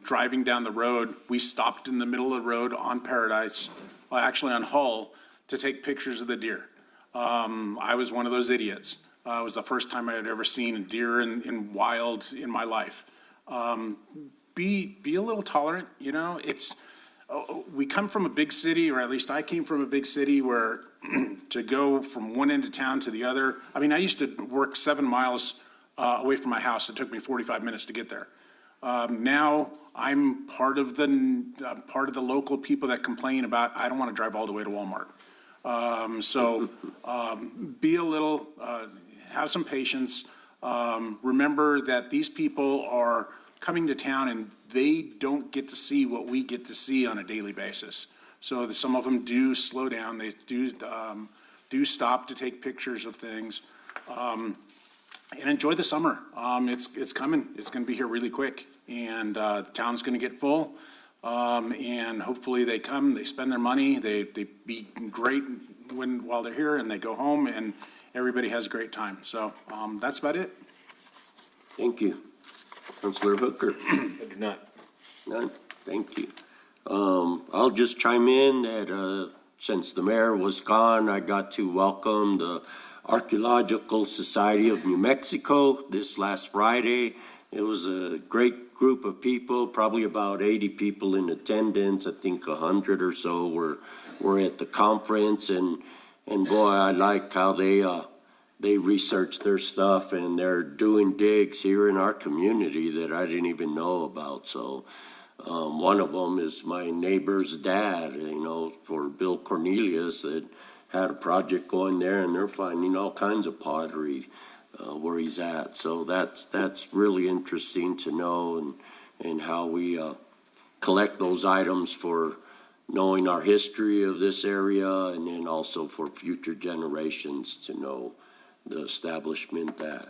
driving down the road, we stopped in the middle of the road on Paradise, actually on Hull, to take pictures of the deer. I was one of those idiots. It was the first time I had ever seen a deer in wild in my life. Be a little tolerant, you know. We come from a big city, or at least I came from a big city, where to go from one end of town to the other. I mean, I used to work 7 miles away from my house. It took me 45 minutes to get there. Now I'm part of the local people that complain about, I don't want to drive all the way to Walmart. Be a little, have some patience. Remember that these people are coming to town and they don't get to see what we get to see on a daily basis. So some of them do slow down. They do stop to take pictures of things. And enjoy the summer. It's coming. It's going to be here really quick, and the town's going to get full. And hopefully they come, they spend their money, they be great while they're here, and they go home, and everybody has a great time. So that's about it. Thank you. Councilor Hooker? I do not. None? Thank you. I'll just chime in that since the mayor was gone, I got to welcome the Archaeological Society of New Mexico this last Friday. It was a great group of people, probably about 80 people in attendance. I think 100 or so were at the conference, and boy, I like how they research their stuff, and they're doing digs here in our community that I didn't even know about. So one of them is my neighbor's dad, you know, for Bill Cornelius, that had a project going there, and they're finding all kinds of pottery where he's at. So that's really interesting to know, and how we collect those items for knowing our history of this area, and then also for future generations to know the establishment that.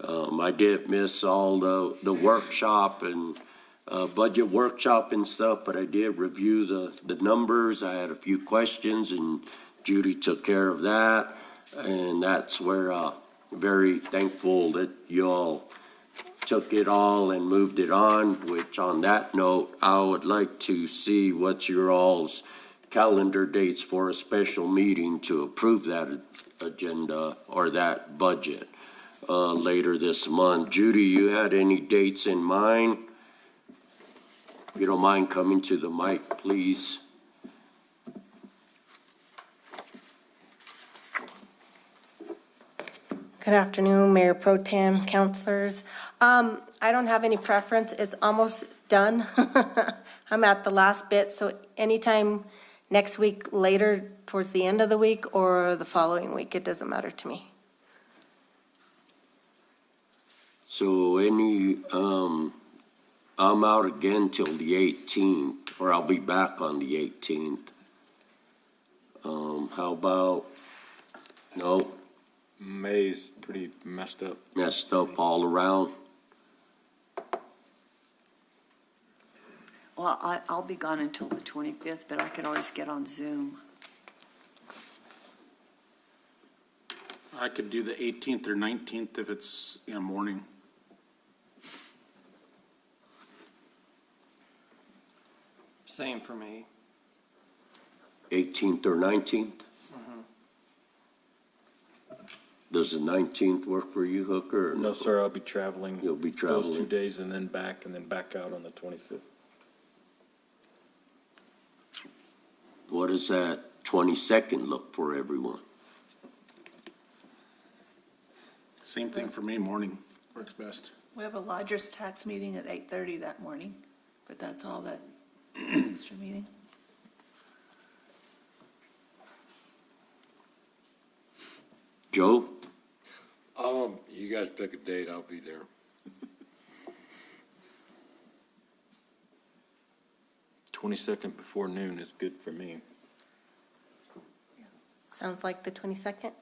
I did miss all the workshop and budget workshop and stuff, but I did review the numbers. I had a few questions, and Judy took care of that, and that's where very thankful that you all took it all and moved it on, which on that note, I would like to see what's your all's calendar dates for a special meeting to approve that agenda or that budget later this month. Judy, you had any dates in mind? If you don't mind coming to the mic, please. Good afternoon, Mayor Pro Tem, councilors. I don't have any preference. It's almost done. I'm at the last bit, so anytime next week, later towards the end of the week or the following week, it doesn't matter to me. So I'm out again till the 18th, or I'll be back on the 18th. How about, no, May's pretty messed up. messed up all around? Well, I'll be gone until the 25th, but I could always get on Zoom. I could do the 18th or 19th if it's in the morning. Same for me. 18th or 19th? Mhm. Does the 19th work for you, Hooker? or No, sir, I'll be traveling. You'll be Those 2 traveling. days and then back out on the 25th. What does that 22nd look for everyone? Same thing for me, morning works best. We have a lodger's tax meeting at 8:30 that morning, but that's all that extra meeting. Joe? You guys pick a date, I'll be there. Twenty-second before noon is good for me. Sounds like the 22nd?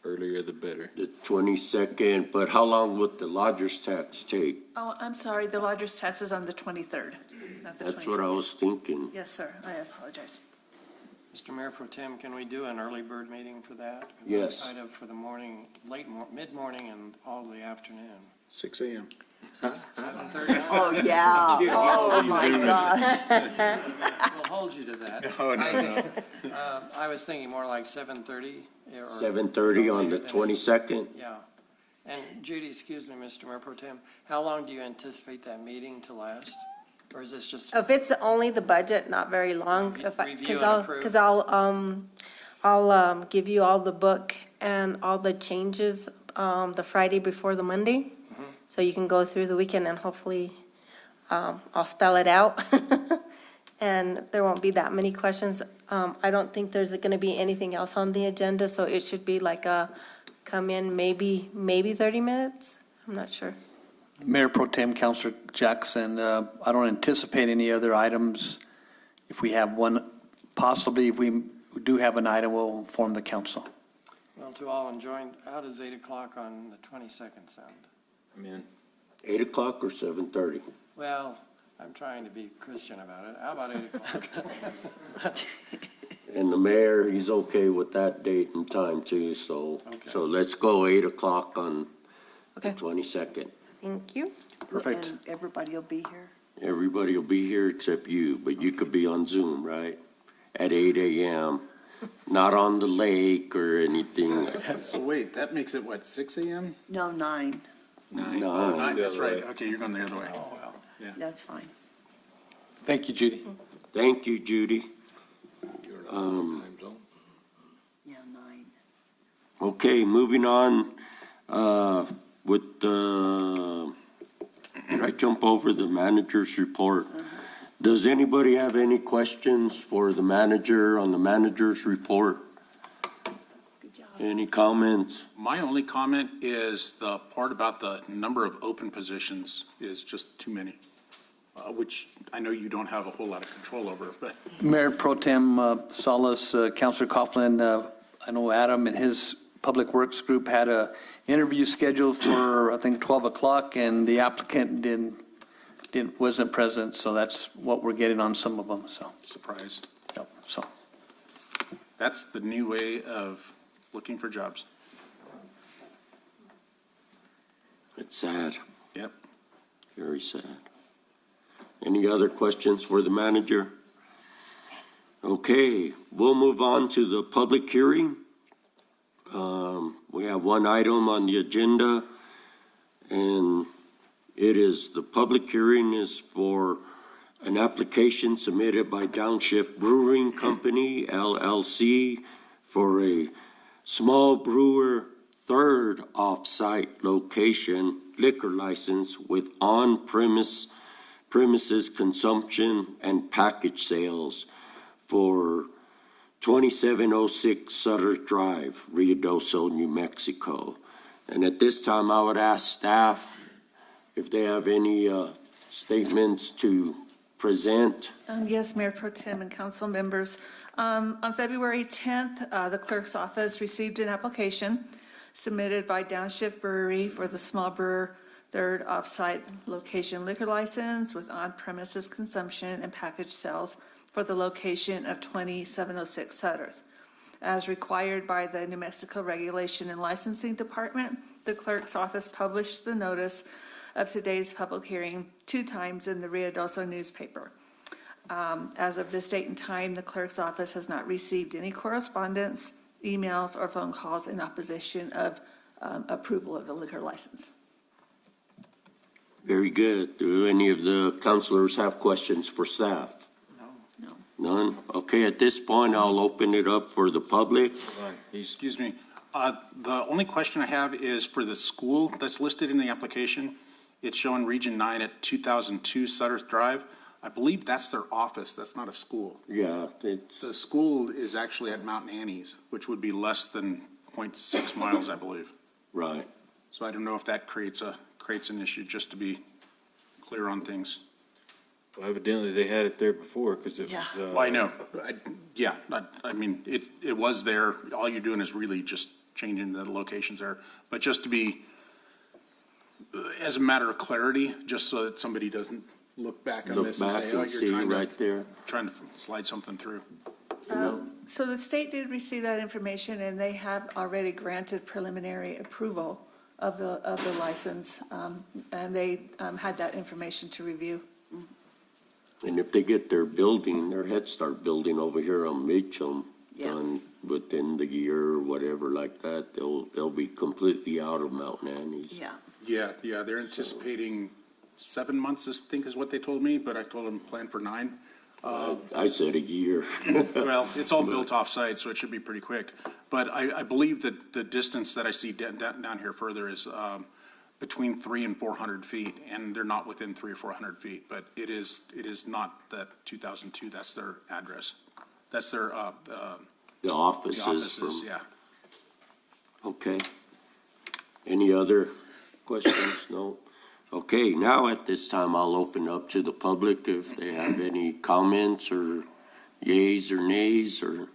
Earlier the better. The 22nd, but how long would the lodger's tax take? Oh, I'm sorry, the lodger's tax is on the 23rd, not the 22nd. That's what I was thinking. Yes, sir, I apologize. Mr. Mayor Pro Tem, can we do an early bird meeting for that? Yes. I'd have for the morning, mid-morning and all the afternoon. 6 a.m. 7:30. Oh, yeah. Oh, my gosh. We'll hold you to that. No. I was thinking more like 7:30. or- 7:30 on the 22nd? Yeah. And Judy, excuse me, Mr. Mayor Pro Tem, how long do you anticipate that meeting to last? Or is this just? If it's only the budget, not very long, Review and approve. because I'll give you all the book and all the changes, the Friday before the Monday. So you can go through the weekend and hopefully, I'll spell it out. And there won't be that many questions. I don't think there's gonna be anything else on the agenda, so it should be like come in maybe 30 minutes. I'm not sure. Mayor Pro Tem, Councilor Jackson, I don't anticipate any other items. If we have one, possibly if we do have an item, we'll inform the council. Well, to all enjoined, how does 8 o'clock on the 22nd sound? I'm in. 8 o'clock or 7:30? Well, I'm trying to be Christian about it. How about 8 o'clock? And the mayor, he's okay with that date and time too, so let's go 8 o'clock on the 22nd. Thank you. Perfect. And everybody will be here? Everybody will be here except you, but you could be on Zoom, right? At 8 a.m., not on the lake or anything. So wait, that makes it what, 6 a.m.? No, 9. No. That's right. Okay, you're going the other way. That's fine. Thank you, Judy. Thank you, Judy. Yeah, 9. Okay, moving on, with did I jump over the manager's report? Does anybody have any questions for the manager on the manager's report? Any comments? My only comment is the part about the number of open positions is just too many, which I know you don't have a whole lot of control over, but Mayor Pro Tem Salas, Councilor Coughlin, I know Adam and his Public Works group had a interview scheduled for, I think, 12 o'clock, and the applicant wasn't present, so that's what we're getting on some of them, so. surprise. Yep, so. That's the new way of looking for jobs. It's sad, Yep. very sad. Any other questions for the manager? Okay, we'll move on to the public hearing. We have one item on the agenda, and it is, the public hearing is for an application submitted by Downshift Brewing Company, LLC, for a small brewer third off-site location liquor license with on-premises consumption and package sales for 2706 Sutter Drive, Ruidoso, New Mexico. And at this time, I would ask staff if they have any statements to present. Yes, Mayor Pro Tem and council members. On February 10th, the clerk's office received an application submitted by Downshift Brewery for the small brewer third offsite location liquor license with on-premises consumption and package sales for the location of 2706 Sutter's. As required by the New Mexico Regulation and Licensing Department, the clerk's office published the notice of today's public hearing 2 times in the Ruidoso newspaper. As of this date and time, the clerk's office has not received any correspondence, emails, or phone calls in opposition of approval of the liquor license. Very good. Do any of the counselors have questions for staff? No. None? Okay, at this point, I'll open it up for the public. Excuse me. The only question I have is for the school that's listed in the application. It's showing Region 9 at 2002 Sutter's Drive. I believe that's their office. That's not a school. Yeah, it's, The school is actually at Mount Annie's, which would be less than 0.6 miles, I believe. right. So I don't know if that creates an issue, just to be clear on things. Well, evidently, they had it there before, because it was, Well, I know. I mean, it was there. All you're doing is really just changing the locations there. But just to be, as a matter of clarity, just so that somebody doesn't look back on Look this and back say, oh, and you're see trying to, right there. trying to slide something through. So the state did receive that information, and they have already granted preliminary approval of the license, and they had that information to review. And if they get their building, their Head Start building over here on Mitchum done within the year or whatever like that, they'll be completely out of Mount Annie's. Yeah. Yeah, they're anticipating 7 months, I think is what they told me, but I told them plan for 9. I said a year. Well, it's all built off-site, so it should be pretty quick. But I believe that the distance that I see down here further is between 300 and 400 feet, and they're not within 300 or 400 feet. But it is not that 2002, that's their address. That's their, The offices from. yeah. Okay. Any other questions? No? Okay, now at this time, I'll open up to the public if they have any comments or yays or nays or.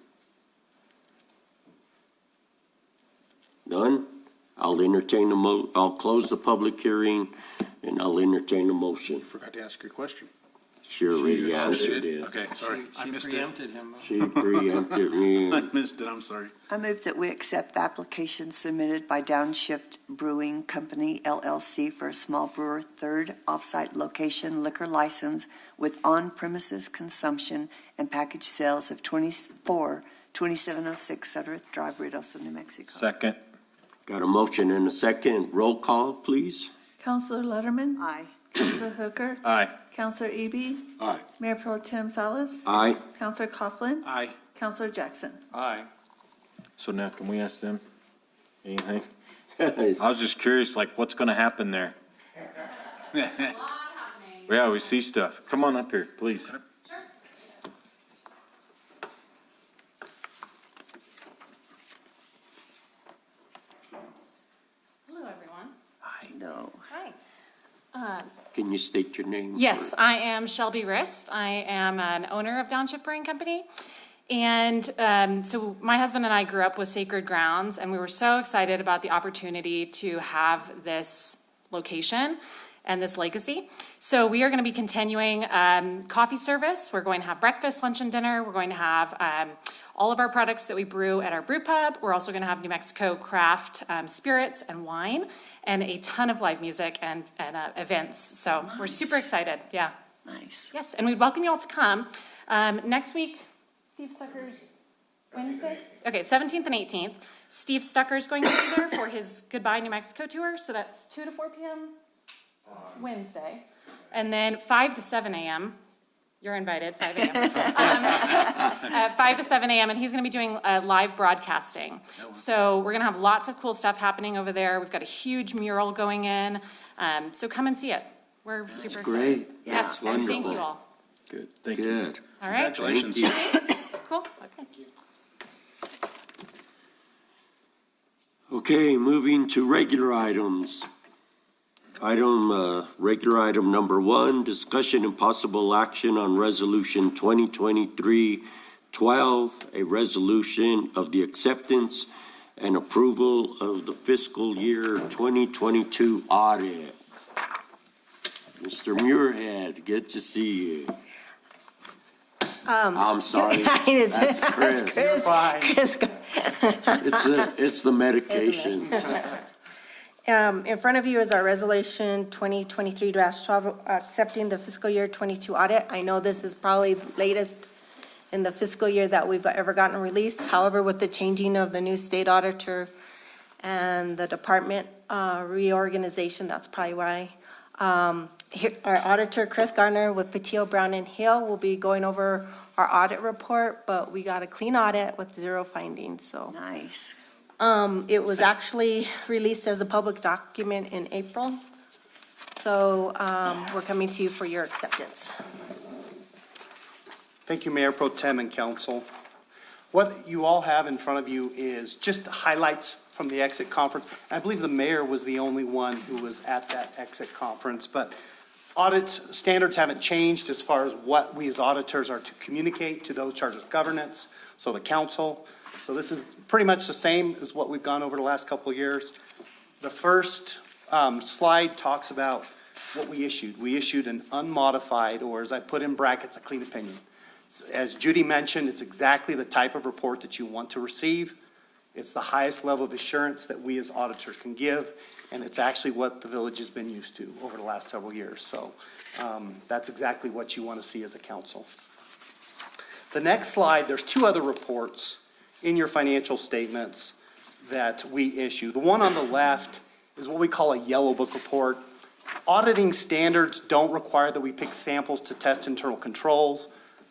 None? I'll entertain I'll close the public hearing and I'll entertain a motion. Forgot to ask your question. She already answered it. Okay, sorry, I She missed it. preempted him. She preempted me. I missed it, I'm sorry. I move that we accept the application submitted by Downshift Brewing Company LLC for a small brewer third offsite location liquor license with on-premises consumption and package sales of 2706 Sutterth Drive, Ruidoso, New Mexico. second. Got a motion and a second. Roll call, please. Counselor Letterman? Aye. Counselor Hooker? Aye. Counselor Eby? Aye. Mayor Pro Tem Salas? Aye. Counselor Coughlin? Aye. Counselor Jackson? Aye. So now, can we ask them anything? I was just curious, like, what's gonna happen there? Yeah, we see stuff. Come on up here, please. Hello, everyone. No. Hi. Can you state your name? Yes, I am Shelby Rist. I am an owner of Downshift Brewing Company. And so my husband and I grew up with Sacred Grounds, and we were so excited about the opportunity to have this location and this legacy. So we are going to be continuing coffee service. We're going to have breakfast, lunch, and dinner. We're going to have all of our products that we brew at our brew pub. We're also going to have New Mexico craft spirits and wine, and a ton of live music and events. So we're super excited. Yeah. Nice. Yes, and we'd welcome you all to come. Next week, Steve Stucker's Wednesday? Okay, 17th and 18th. Steve Stucker's going to be there for his Goodbye New Mexico tour, so that's 2 to 4 p.m. Wednesday. And then 5 to 7 a.m. You're invited, 5 a.m. 5 to 7 a.m., and he's going to be doing live broadcasting. So we're going to have lots of cool stuff happening over there. We've got a huge mural going in. So come and see it. We're super Great. excited. Yes, and thank you all. Good, thank you. Good. All right. Congratulations. Cool. Okay. Okay, moving to regular items. Regular item number 1, discussion and possible action on resolution 2023-12, a resolution of the acceptance and approval of the fiscal year 2022 audit. Mr. Muirhead, good to see you. I'm sorry, that's Chris. Chris. It's the medication. In front of you is our resolution 2023-12, accepting the fiscal year 22 audit. I know this is probably the latest in the fiscal year that we've ever gotten released. However, with the changing of the new state auditor and the department reorganization, that's probably why. Our auditor, Chris Garner, with Patillo, Brown and Hill, will be going over our audit report, but we got a clean audit with 0 findings, so. Nice. It was actually released as a public document in April. So, we're coming to you for your acceptance. Thank you, Mayor Pro Tem and Council. What you all have in front of you is just highlights from the exit conference. I believe the mayor was the only one who was at that exit conference, but audit standards haven't changed as far as what we as auditors are to communicate to those charged with governance, so the council. So this is pretty much the same as what we've gone over the last couple of years. The first slide talks about what we issued. We issued an unmodified, or as I put in brackets, a clean opinion. As Judy mentioned, it's exactly the type of report that you want to receive. It's the highest level of assurance that we as auditors can give, and it's actually what the village has been used to over the last several years. So that's exactly what you want to see as a council. The next slide, there's 2 other reports in your financial statements that we issue. The one on the left is what we call a yellow book report. Auditing standards don't require that we pick samples to test internal controls.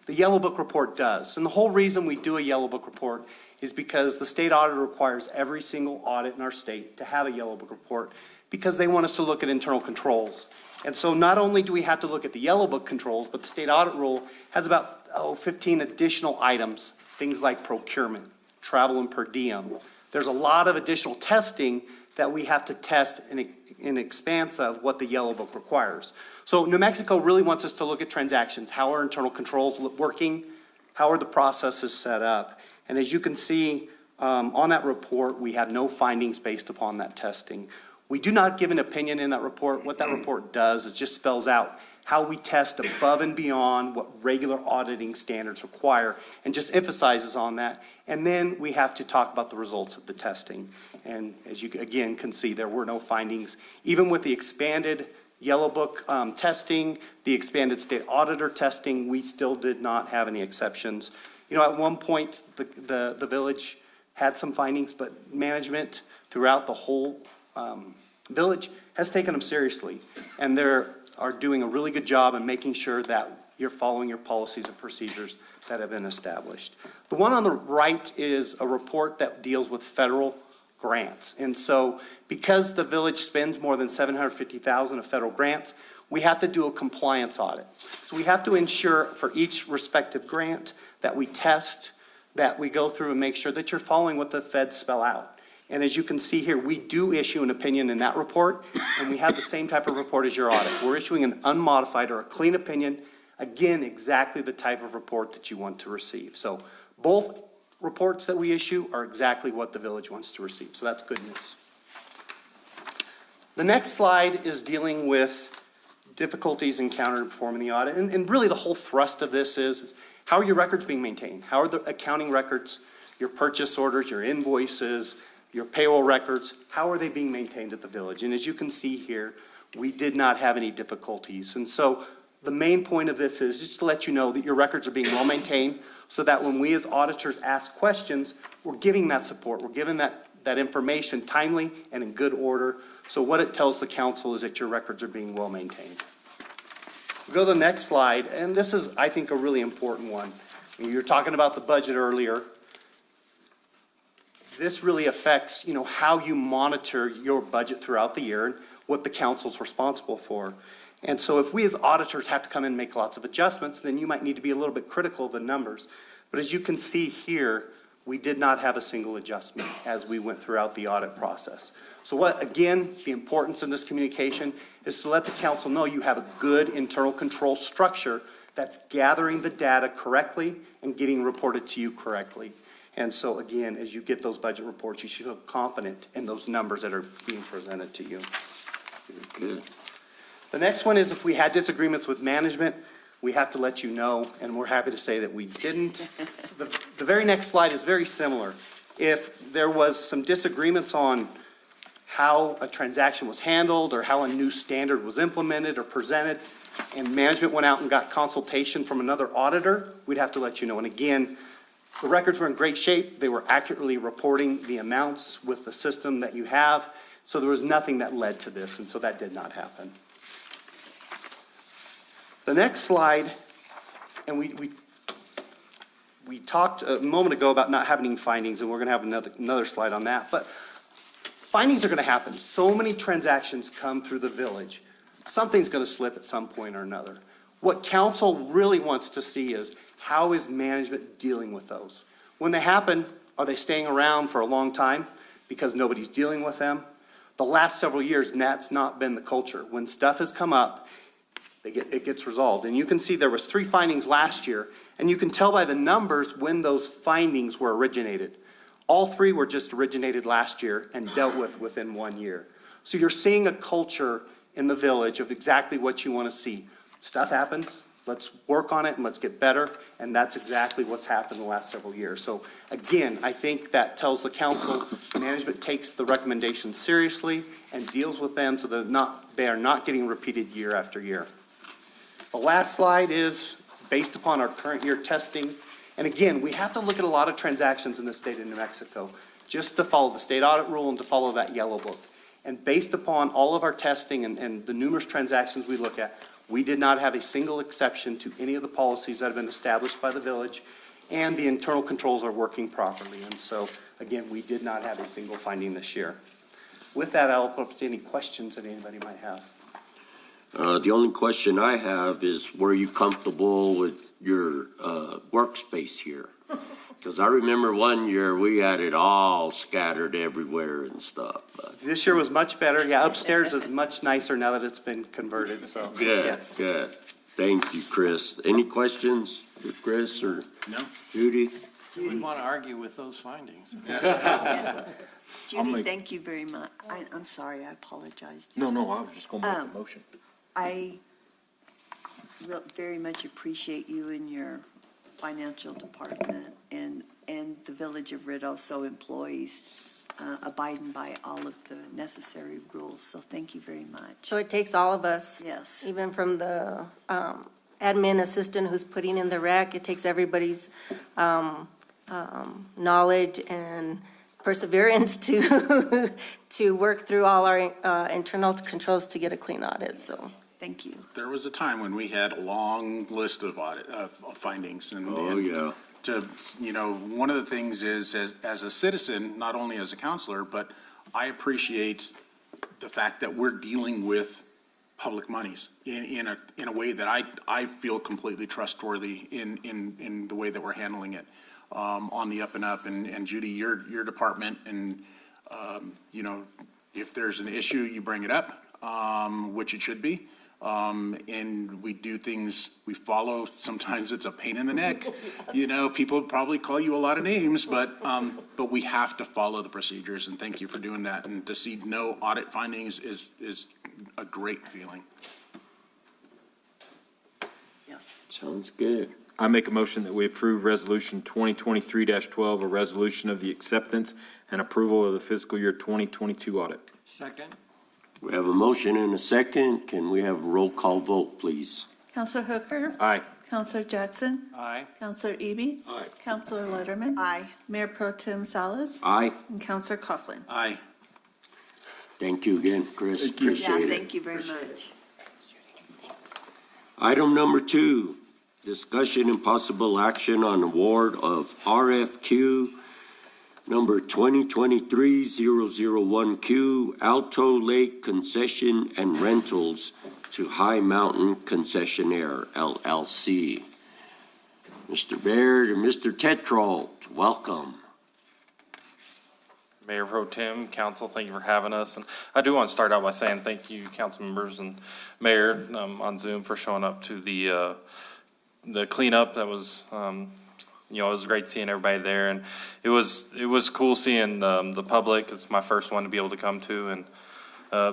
The yellow book report does. And the whole reason we do a yellow book report is because the state auditor requires every single audit in our state to have a yellow book report because they want us to look at internal controls. And so not only do we have to look at the yellow book controls, but the state audit rule has about 15 additional items, things like procurement, travel and per diem. There's a lot of additional testing that we have to test in expanse of what the yellow book requires. So New Mexico really wants us to look at transactions. How are internal controls working? How are the processes set up? And as you can see on that report, we have no findings based upon that testing. We do not give an opinion in that report. What that report does is just spells out how we test above and beyond what regular auditing standards require, and just emphasizes on that. And then we have to talk about the results of the testing. And as you again can see, there were no findings. Even with the expanded Yellow Book testing, the expanded state auditor testing, we still did not have any exceptions. You know, at one point, the village had some findings, but management throughout the whole village has taken them seriously. And they're doing a really good job in making sure that you're following your policies and procedures that have been established. The one on the right is a report that deals with federal grants. And so because the village spends more than $750,000 of federal grants, we have to do a compliance audit. So we have to ensure for each respective grant that we test, that we go through and make sure that you're following what the feds spell out. And as you can see here, we do issue an opinion in that report, and we have the same type of report as your audit. We're issuing an unmodified or a clean opinion, again, exactly the type of report that you want to receive. So both reports that we issue are exactly what the village wants to receive. So that's good news. The next slide is dealing with difficulties encountered in performing the audit. And really the whole thrust of this is how are your records being maintained? How are the accounting records, your purchase orders, your invoices, your payroll records, how are they being maintained at the village? And as you can see here, we did not have any difficulties. And so the main point of this is just to let you know that your records are being well maintained so that when we as auditors ask questions, we're giving that support. We're giving that information timely and in good order. So what it tells the council is that your records are being well maintained. We'll go to the next slide, and this is, I think, a really important one. You were talking about the budget earlier. This really affects, how you monitor your budget throughout the year and what the council's responsible for. And so if we as auditors have to come in and make lots of adjustments, then you might need to be a little bit critical of the numbers. But as you can see here, we did not have a single adjustment as we went throughout the audit process. So what, again, the importance in this communication is to let the council know you have a good internal control structure that's gathering the data correctly and getting reported to you correctly. And so again, as you get those budget reports, you should feel confident in those numbers that are being presented to you. Good. The next one is if we had disagreements with management, we have to let you know, and we're happy to say that we didn't. The very next slide is very similar. If there was some disagreements on how a transaction was handled or how a new standard was implemented or presented, and management went out and got consultation from another auditor, we'd have to let you know. And again, the records were in great shape. They were accurately reporting the amounts with the system that you have. So there was nothing that led to this, and so that did not happen. The next slide, and we talked a moment ago about not having findings, and we're gonna have another slide on that, but findings are gonna happen. So many transactions come through the village. Something's gonna slip at some point or another. What council really wants to see is how is management dealing with those? When they happen, are they staying around for a long time because nobody's dealing with them? The last several years, that's not been the culture. When stuff has come up, it gets resolved. And you can see there was 3 findings last year, and you can tell by the numbers when those findings were originated. All 3 were just originated last year and dealt with within 1 year. So you're seeing a culture in the village of exactly what you want to see. Stuff happens, let's work on it and let's get better, and that's exactly what's happened the last several years. So again, I think that tells the council, management takes the recommendations seriously and deals with them so that they are not getting repeated year after year. The last slide is based upon our current year testing. And again, we have to look at a lot of transactions in the state of New Mexico just to follow the state audit rule and to follow that yellow book. And based upon all of our testing and the numerous transactions we look at, we did not have a single exception to any of the policies that have been established by the village, and the internal controls are working properly. And so, again, we did not have a single finding this year. With that, I'll open up to any questions that anybody might have. The only question I have is, were you comfortable with your workspace here? Because I remember one year we had it all scattered everywhere and stuff. This year was much better. Yeah, upstairs is much nicer now that it's been converted, so. Good, yes. good. Thank you, Chris. Any questions for Chris or No. Judy? We want to argue with those findings. Judy, thank you very much. I'm sorry, I apologize. No, I was just gonna make a motion. I very much appreciate you and your financial department and the Village of Ruidoso employees abiding by all of the necessary rules. So thank you very much. So it takes all of us. Yes. Even from the admin assistant who's putting in the rec, it takes everybody's knowledge and perseverance to work through all our internal controls to get a clean audit, so. Thank you. There was a time when we had a long list of findings and. Oh, yeah. One of the things is, as a citizen, not only as a counselor, but I appreciate the fact that we're dealing with public monies in a way that I feel completely trustworthy in the way that we're handling it, on the up and up. And Judy, your department, and, if there's an issue, you bring it up, which it should be. And we do things, we follow, sometimes it's a pain in the neck. People probably call you a lot of names, but we have to follow the procedures, and thank you for doing that. And to see no audit findings is a great feeling. Yes. Sounds good. I make a motion that we approve Resolution 2023-12, a resolution of the acceptance and approval of the fiscal year 2022 audit. Second? We have a motion and a second. Can we have a roll call vote, please? Counselor Hooker? Aye. Counselor Jackson? Aye. Counselor Eby? Aye. Counselor Letterman? Aye. Mayor Pro Tem Salas? Aye. And Counselor Coughlin? Aye. Thank you again, Chris. Appreciate Yeah, it. thank you very much. Item number 2, discussion and possible action on award of RFQ number 2023-001Q, Alto Lake Concession and Rentals to High Mountain Concessionaire, LLC. Mr. Baird and Mr. Tetrault, welcome. Mayor Pro Tem, council, thank you for having us. And I do want to start out by saying thank you, council members and mayor on Zoom for showing up to the cleanup. That was, it was great seeing everybody there. And it was cool seeing the public. It's my first one to be able to come to. And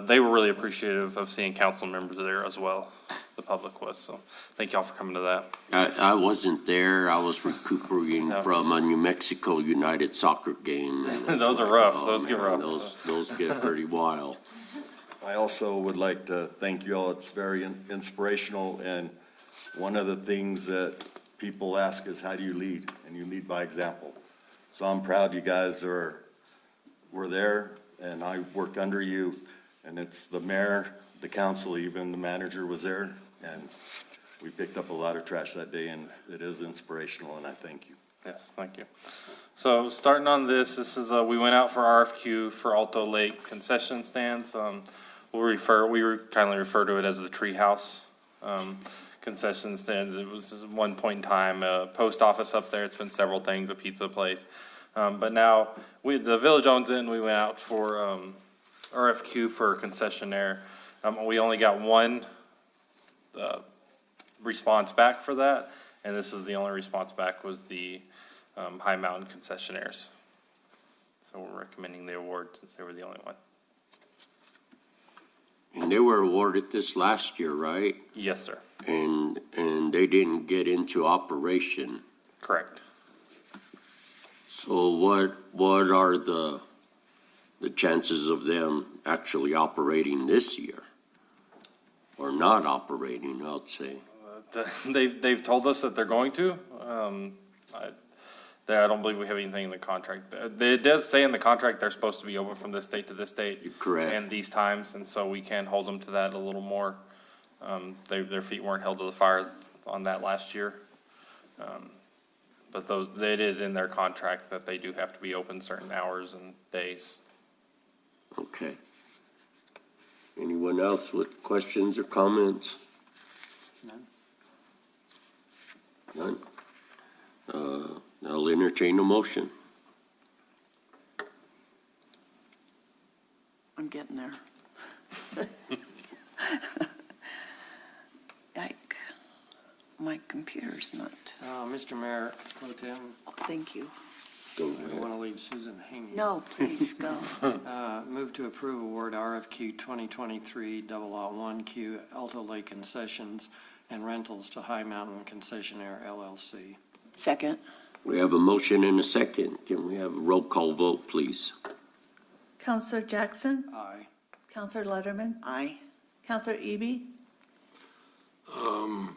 they were really appreciative of seeing council members there as well. The public was. So thank y'all for coming to that. I wasn't there. I was recuperating from a New Mexico United soccer game. Those are rough. Oh, Those get man, rough. Those get pretty wild. I also would like to thank you all. It's very inspirational, and one of the things that people ask is, how do you lead? And you lead by example. So I'm proud you guys were there, and I work under you, and it's the mayor, the council, even the manager was there, and we picked up a lot of trash that day, and it is inspirational, and I thank you. Yes, thank you. So starting on this is, we went out for RFQ for Alto Lake concession stands. We kindly refer to it as the Treehouse concession stands. It was at one point in time a post office up there. It's been several things, a pizza place. But now the village owns it, and we went out for RFQ for a concessionaire. We only got one response back for that, and this is the only response back was the High Mountain concessionaires. So we're recommending the award since they were the only one. And they were awarded this last year, right? Yes, sir. And they didn't get into operation. Correct. So what are the chances of them actually operating this year? Or not operating, I'd say. They've told us that they're going to. I don't believe we have anything in the contract. It does say in the contract they're supposed to be open from this date to this date. Correct. And these times, and so we can hold them to that a little more. Their feet weren't held to the fire on that last year. But it is in their contract that they do have to be open certain hours and days. Okay. Anyone else with questions or comments? None? I'll entertain a motion. I'm getting there. Yike. My computer's not. Mr. Mayor Pro Tem, Thank you. I don't want to leave Susan hanging. No, please go. Move to approve award RFQ 2023-001Q Alto Lake Concessions and Rentals to High Mountain Concessionaire LLC. Second. We have a motion and a second. Can we have a roll call vote, please? Counselor Jackson? Aye. Counselor Letterman? Aye. Counselor Eby? I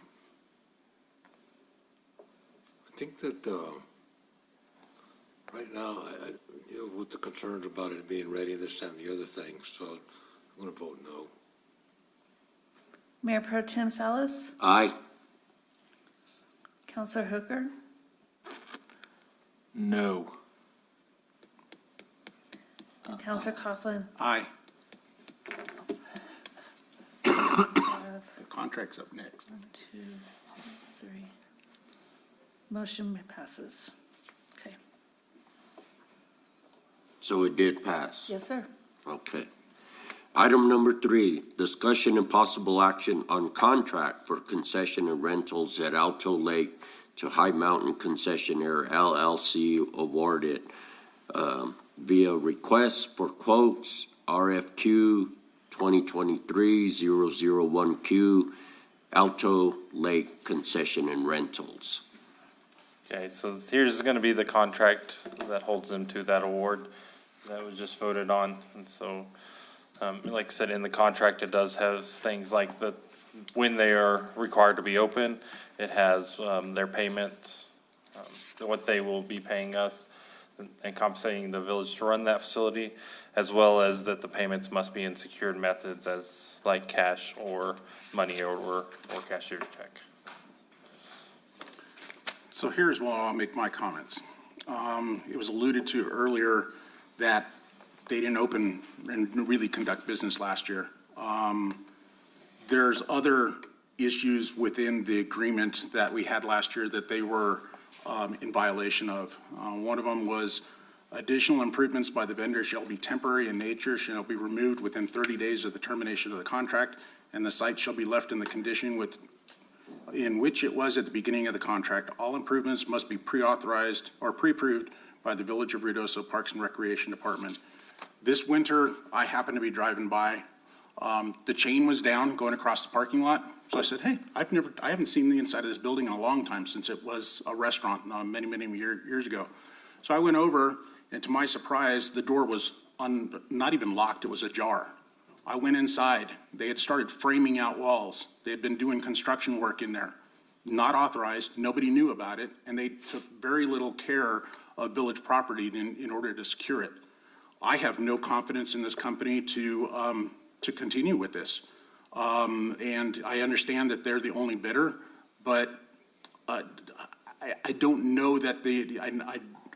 think that, right now, with the concerns about it being ready, this, that, and the other thing, so I'm gonna vote no. Mayor Pro Tem Salas? Aye. Counselor Hooker? No. And Counselor Coughlin? Aye. Have The contract's up next. 1, 2, 3. Motion passes. Okay. So it did pass? Yes, sir. Okay. Item number 3, discussion and possible action on contract for concession and rentals at Alto Lake to High Mountain Concessionaire LLC awarded via request for quotes RFQ 2023-001Q Alto Lake Concession and Rentals. Okay, so here's going to be the contract that holds them to that award that was just voted on. And so, like I said, in the contract, it does have things like when they are required to be open. It has their payment, what they will be paying us and compensating the village to run that facility, as well as that the payments must be in secured methods as like cash or money or cashier's check. So here's where I'll make my comments. It was alluded to earlier that they didn't open and really conduct business last year. There's other issues within the agreement that we had last year that they were in violation of. One of them was Additional improvements by the vendor shall be temporary in nature, shall be removed within 30 days of the termination of the contract, and the site shall be left in the condition in which it was at the beginning of the contract. All improvements must be pre-authorized or pre-approved by the Village of Ruidoso Parks and Recreation Department. This winter, I happened to be driving by. The chain was down going across the parking lot. So I said, hey, I haven't seen the inside of this building in a long time since it was a restaurant many years ago. So I went over, and to my surprise, the door was not even locked, it was ajar. I went inside. They had started framing out walls. They had been doing construction work in there, not authorized. Nobody knew about it, and they took very little care of village property in order to secure it. I have no confidence in this company to continue with this. And I understand that they're the only bidder, but I don't know that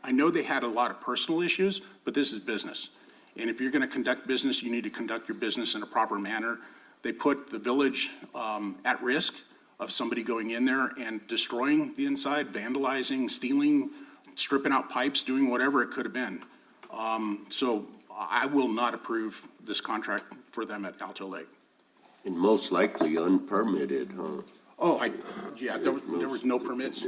I know they had a lot of personal issues, but this is business. And if you're going to conduct business, you need to conduct your business in a proper manner. They put the village at risk of somebody going in there and destroying the inside, vandalizing, stealing, stripping out pipes, doing whatever it could have been. So I will not approve this contract for them at Alto Lake. And most likely unpermitted, huh? Oh, there was no permits.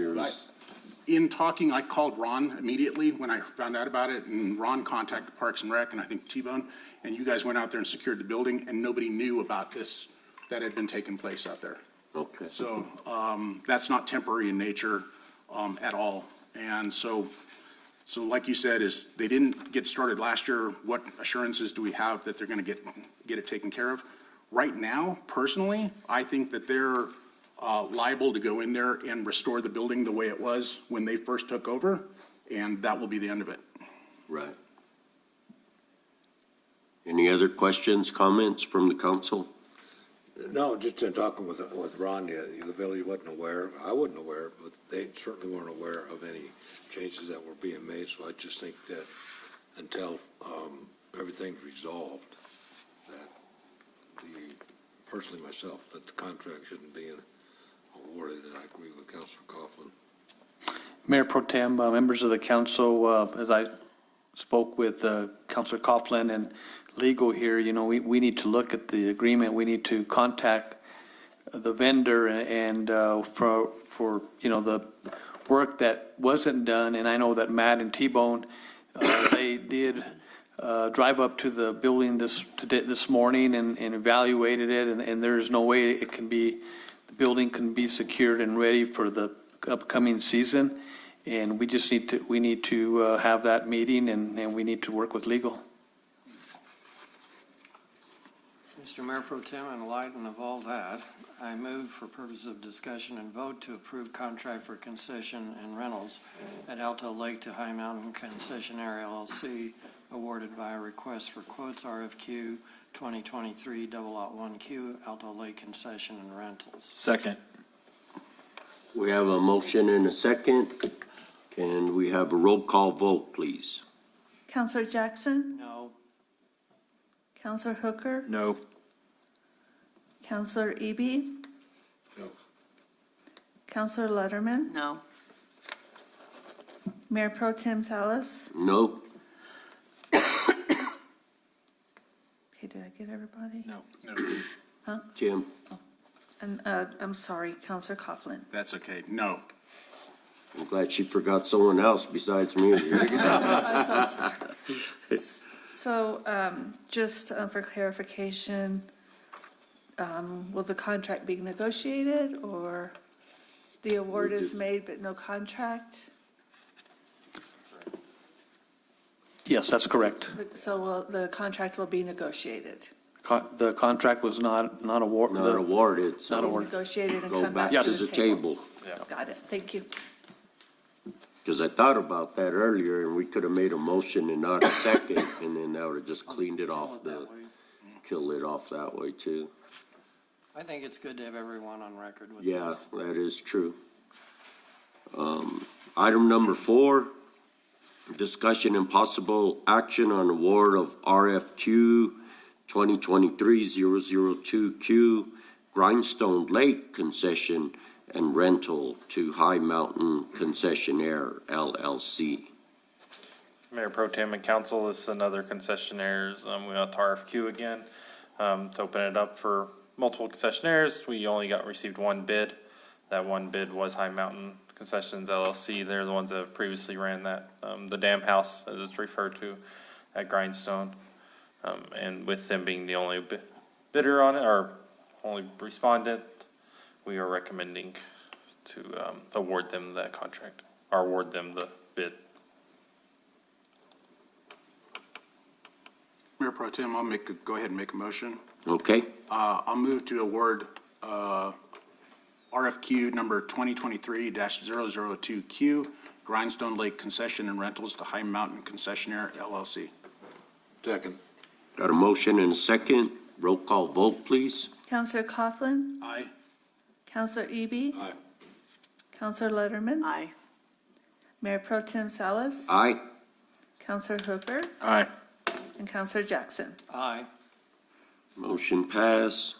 In talking, I called Ron immediately when I found out about it, and Ron contacted Parks and Rec, and I think T-Bone, and you guys went out there and secured the building, and nobody knew about this that had been taking place out there. Okay. So that's not temporary in nature at all. And so like you said, is they didn't get started last year. What assurances do we have that they're going to get it taken care of? Right now, personally, I think that they're liable to go in there and restore the building the way it was when they first took over, and that will be the end of it. Right. Any other questions, comments from the council? No, just in talking with Ron, the village wasn't aware, I wasn't aware, but they certainly weren't aware of any changes that were being made, so I just think that until everything's resolved, that personally myself, that the contract shouldn't be awarded, and I agree with Councilor Coughlin. Mayor Pro Tem, members of the council, as I spoke with Councilor Coughlin and legal here, we need to look at the agreement. We need to contact the vendor and for the work that wasn't done. And I know that Matt and T-Bone, they did drive up to the building this morning and evaluated it, and there's no way the building can be secured and ready for the upcoming season. And we just need to have that meeting, and we need to work with legal. Mr. Mayor Pro Tem, in light of all that, I move for purposes of discussion and vote to approve contract for concession and rentals at Alto Lake to High Mountain Concessionaire LLC, awarded via request for quotes RFQ 2023-001Q, Alto Lake Concession and Rentals. Second. We have a motion and a second. Can we have a roll call vote, please? Counselor Jackson? No. Counselor Hooker? No. Counselor Eby? No. Counselor Letterman? No. Mayor Pro Tem Salas? No. Okay, did I get everybody? No. Huh? Jim? And I'm sorry, Counselor Coughlin. That's okay. No. I'm glad she forgot someone else besides me. So just for clarification, will the contract be negotiated, or the award is made but no contract? Yes, that's correct. So the contract will be negotiated? The contract was not awarded. Not awarded, so. Not awarded. Negotiated and Go come back back to to the the table. Got it, thank you. Because I thought about that earlier, and we could have made a motion and not a second, and then that would have just cleaned it off killed it off that way too. I think it's good to have everyone on record with Yeah, this. that is true. Item number 4, discussion and possible action on award of RFQ 2023-002Q Grindstone Lake concession and rental to High Mountain Concessionaire LLC. Mayor Pro Tem and Council, this is another concessionaires. We went to RFQ again, to open it up for multiple concessionaires. We only received one bid. That one bid was High Mountain Concessions LLC. They're the ones that have previously ran that, the Dam House, as it's referred to, at Grindstone. And with them being the only bidder on it, or only respondent, we are recommending to, award them that contract, or award them the bid. Mayor Pro Tem, go ahead and make a motion. Okay, I'll move to award RFQ number 2023-002Q, Grindstone Lake Concession and Rentals to High Mountain Concessionaire LLC. Second. got a motion and a second. Roll call vote, please. Counselor Coughlin, Aye. Counselor Eby, Aye. Counselor Letterman, Aye. Mayor Pro Tem Salas, Aye. Counselor Hooper, Aye. and Counselor Jackson. Aye. Motion pass.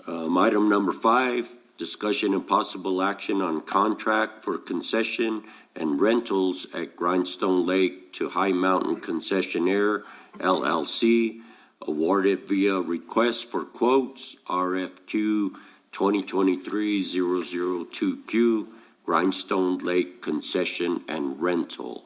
Item number 5, discussion and possible action on contract for concession and rentals at Grindstone Lake to High Mountain Concessionaire LLC, awarded via request for quotes, RFQ 2023-002Q, Grindstone Lake Concession and Rental.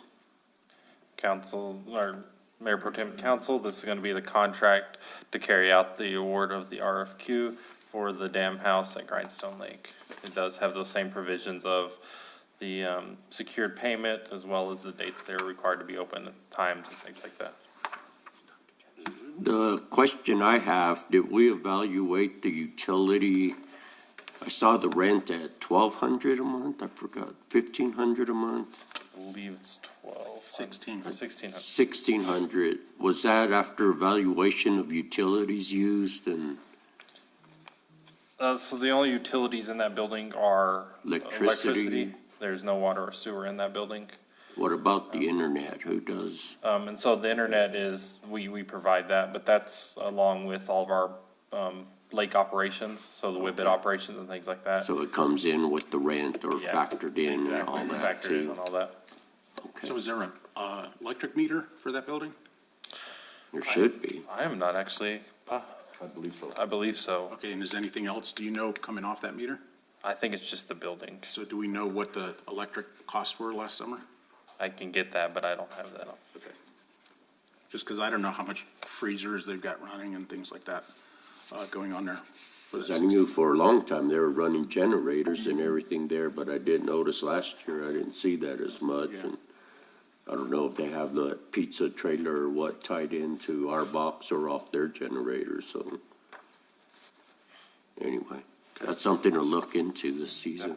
Council, or Mayor Pro Tem Council, this is going to be the contract to carry out the award of the RFQ for the Dam House at Grindstone Lake. It does have those same provisions of the secured payment, as well as the dates they're required to be open, times and things like that. The question I have, did we evaluate the utility? I saw the rent at $1,200 a month, I forgot, $1,500 a month? I believe it's 1600. 1,600. Was that after evaluation of utilities used and So the only utilities in that building are electricity? There's no water or sewer in that building. What about the internet? Who does? And so the internet is, we provide that, but that's along with all of our lake operations, so the WIBIT operations and things like that. So it comes in with the rent or Yeah, factored in and exactly, all that factored in too? and all that. Okay, So is there an electric meter for that building? there should be. I am not actually, I believe so. I believe so. Okay, and is anything else, do you know, coming off that meter? I think it's just the building. So do we know what the electric costs were last summer? I can get that, but I don't have that on. Okay. Just because I don't know how much freezers they've got running and things like that going on there. Because I knew for a long time they were running generators and everything there, but I did notice last year, I didn't see that as much. Yeah. And I don't know if they have the pizza trailer or what tied into our box or off their generator, so. Anyway, that's something to look into this season.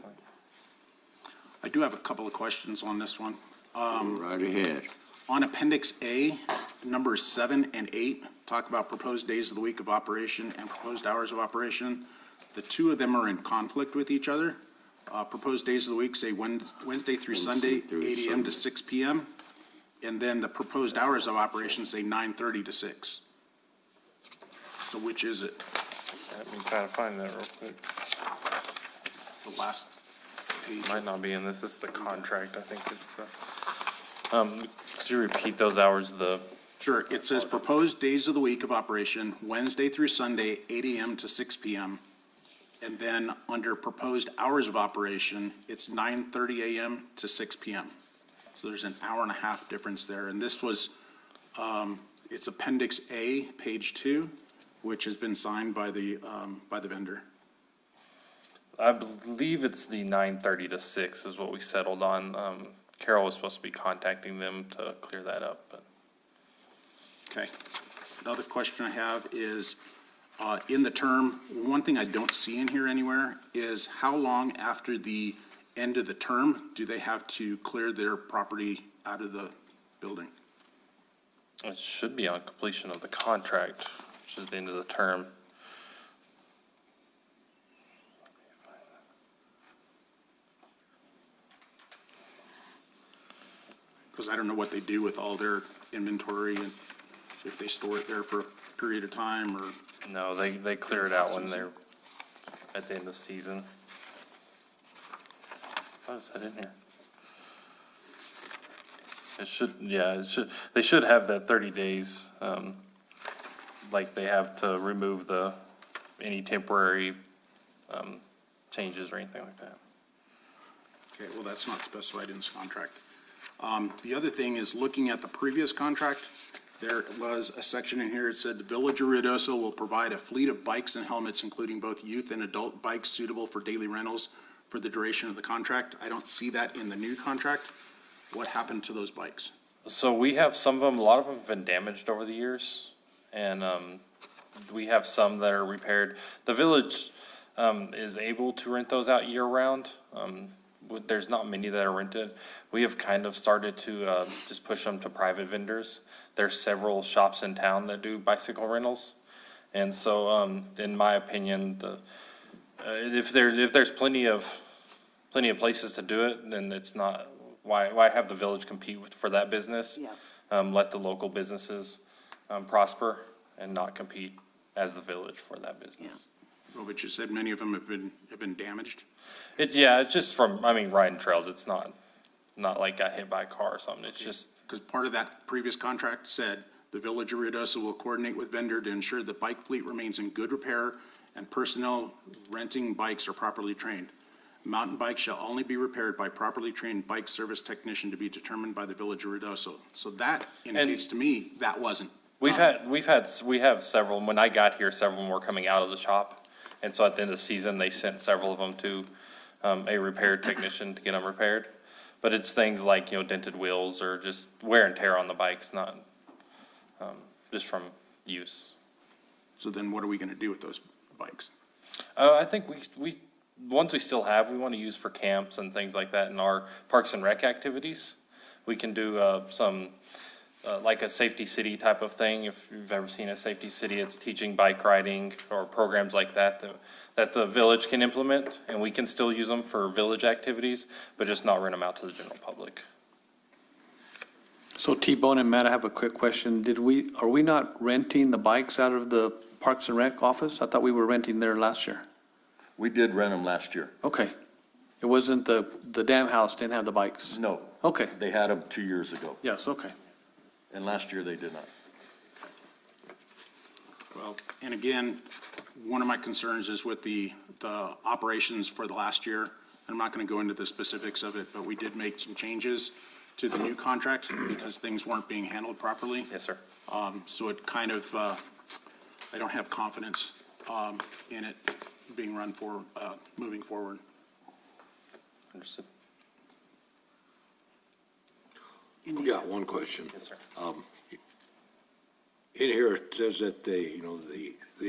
I do have a couple of questions on this one. Right ahead. On Appendix A, numbers 7 and 8, talk about proposed days of the week of operation and proposed hours of operation. The two of them are in conflict with each other. Proposed days of the week say Wednesday through Sunday, 8 AM to 6 PM. And then the proposed hours of operation say 9:30 to 6. So which is it? Let me try to find that real quick. The last page? Might not be in this, it's the contract, I think it's the, could you repeat those hours, Sure, it says proposed days of the week of operation, Wednesday through Sunday, 8 AM to 6 PM. And then under proposed hours of operation, it's 9:30 AM to 6 PM. So there's an hour and a half difference there. And this was, it's Appendix A, page 2, which has been signed by the vendor. I believe it's the 9:30 to 6 is what we settled on. Carol was supposed to be contacting them to clear that up, but. Okay. Another question I have is, in the term, one thing I don't see in here anywhere is how long after the end of the term do they have to clear their property out of the building? It should be on completion of the contract, which is the end of the term. Because I don't know what they do with all their inventory and if they store it there for a period of time or. No, they clear it out when they're at the end of the season. Oh, is that in here? It should, yeah, they should have that 30 days, like they have to remove any temporary, changes or anything like that. Okay, well, that's not specified in this contract. The other thing is, looking at the previous contract, there was a section in here, it said, the Village of Ruidoso will provide a fleet of bikes and helmets, including both youth and adult bikes suitable for daily rentals for the duration of the contract. I don't see that in the new contract. What happened to those bikes? So we have some of them, a lot of them have been damaged over the years, and we have some that are repaired. The village is able to rent those out year-round. There's not many that are rented. We have kind of started to just push them to private vendors. There's several shops in town that do bicycle rentals. And so, in my opinion, if there's plenty of places to do it, then it's not, why have the village compete for that business? Yeah. Let the local businesses prosper and not compete as the village for that business. Well, but you said many of them have been damaged. It's just from, riding trails. It's not like got hit by a car or something. It's just. Because part of that previous contract said, the Village of Ruidoso will coordinate with vendor to ensure the bike fleet remains in good repair and personnel renting bikes are properly trained. Mountain bikes shall only be repaired by properly trained bike service technician to be determined by the Village of Ruidoso. So that indicates to me that wasn't. We have several. When I got here, several more coming out of the shop. And so at the end of the season, they sent several of them to a repair technician to get them repaired. But it's things like, dented wheels or just wear and tear on the bikes, not just from use. So then what are we going to do with those bikes? I think we ones we still have, we want to use for camps and things like that in our Parks and Rec activities. We can do some, like a Safety City type of thing. If you've ever seen a Safety City, it's teaching bike riding or programs like that the village can implement, and we can still use them for village activities, but just not rent them out to the general public. So T-Bone and Matt, I have a quick question. Are we not renting the bikes out of the Parks and Rec office? I thought we were renting there last year. We did rent them last year. Okay. It wasn't the dam house didn't have the bikes? No. Okay. They had them 2 years ago, Yes, okay. and last year they did not. Well, and again, one of my concerns is with the operations for the last year. I'm not going to go into the specifics of it, but we did make some changes to the new contract because things weren't being handled properly. Yes, sir. So it kind of, I don't have confidence in it being run moving forward. Understood. I got one question. Yes, sir. In here, it says that they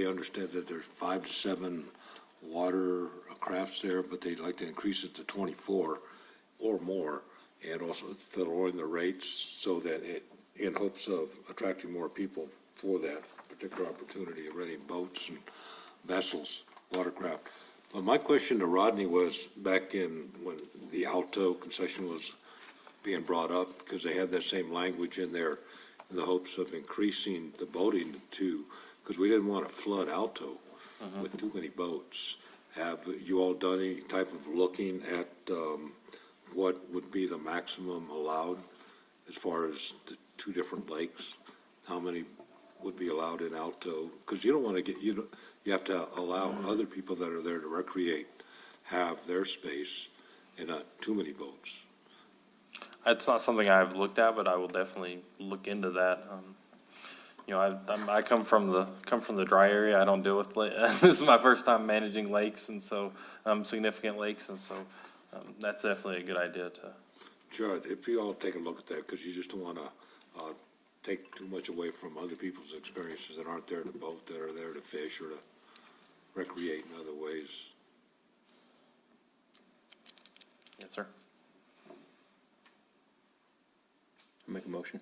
understand that there's 5 to 7 water crafts there, but they'd like to increase it to 24 or more, and also they're lowering the rates so that in hopes of attracting more people for that particular opportunity of renting boats and vessels, watercraft. But my question to Rodney was back when the Alto concession was being brought up, because they had that same language in there in the hopes of increasing the boating because we didn't want to flood Alto with too many boats. Have you all done any type of looking at what would be the maximum allowed as far as the 2 different lakes? How many would be allowed in Alto? Because you don't want to you have to allow other people that are there to recreate have their space and not too many boats. It's not something I've looked at, but I will definitely look into that. I come from the dry area. I don't deal with this is my first time managing lakes, and so significant lakes, and so that's definitely a good idea to. Sure, if you all take a look at that, because you just don't want to take too much away from other people's experiences that aren't there to boat, that are there to fish or to recreate in other ways. Yes, sir. Make a motion.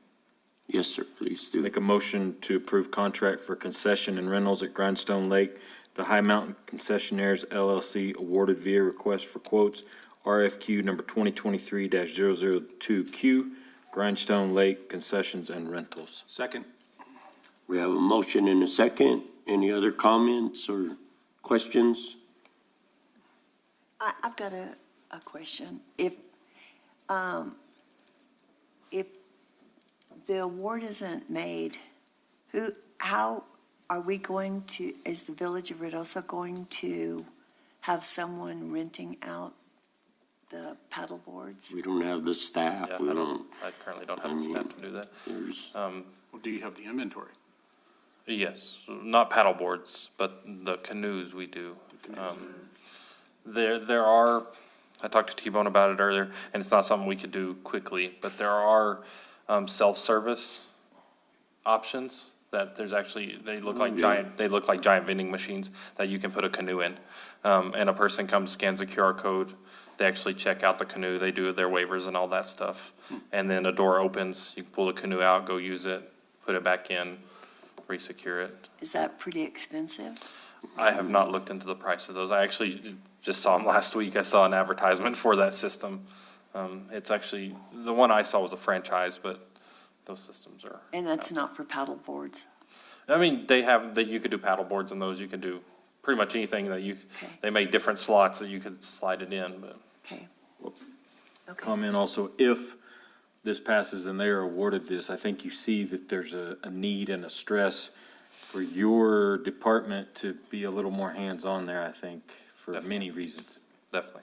Yes, sir, please do. Make a motion to approve contract for concession and rentals at Grindstone Lake. The High Mountain Concessionaires LLC awarded via request for quotes RFQ number 2023-002Q, Grindstone Lake Concessions and Rentals. Second. We have a motion and a second. Any other comments or questions? I've got a question. If the award isn't made, how are we going to, is the Village of Ruidoso going to have someone renting out the paddle boards? We don't have the staff. Yeah, We don't. I currently don't have the staff to do that. Well, do you have the inventory? Yes, not paddle boards, but the canoes we do. There are, I talked to T-Bone about it earlier, and it's not something we could do quickly, but there are self-service options that there's actually, they look like giant vending machines that you can put a canoe in. And a person comes, scans a QR code, they actually check out the canoe, they do their waivers and all that stuff. And then a door opens, you can pull the canoe out, go use it, put it back in, re-secure it. Is that pretty expensive? I have not looked into the price of those. I actually just saw them last week. I saw an advertisement for that system. It's actually, the one I saw was a franchise, but those systems are. And that's not for paddle boards? I mean, they have, that you could do paddle boards in those. You could do pretty much anything that you, they make different slots that you could slide it in, but. Okay. Comment also, if this passes and they are awarded this, I think you see that there's a need and a stress for your department to be a little more hands-on there, I think, for many reasons. Definitely.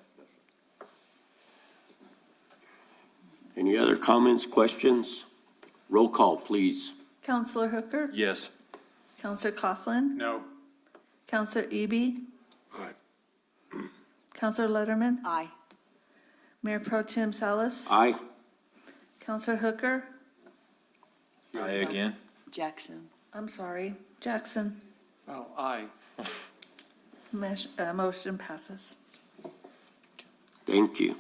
Any other comments, questions? Roll call, please. Counselor Hooker? Yes. Counselor Coughlin? No. Counselor Eby? Aye. Counselor Letterman? Aye. Mayor Pro Tem Salas? Aye. Counselor Hooker? Aye again. Jackson? I'm sorry, Jackson. Oh, aye. Motion passes. Thank you.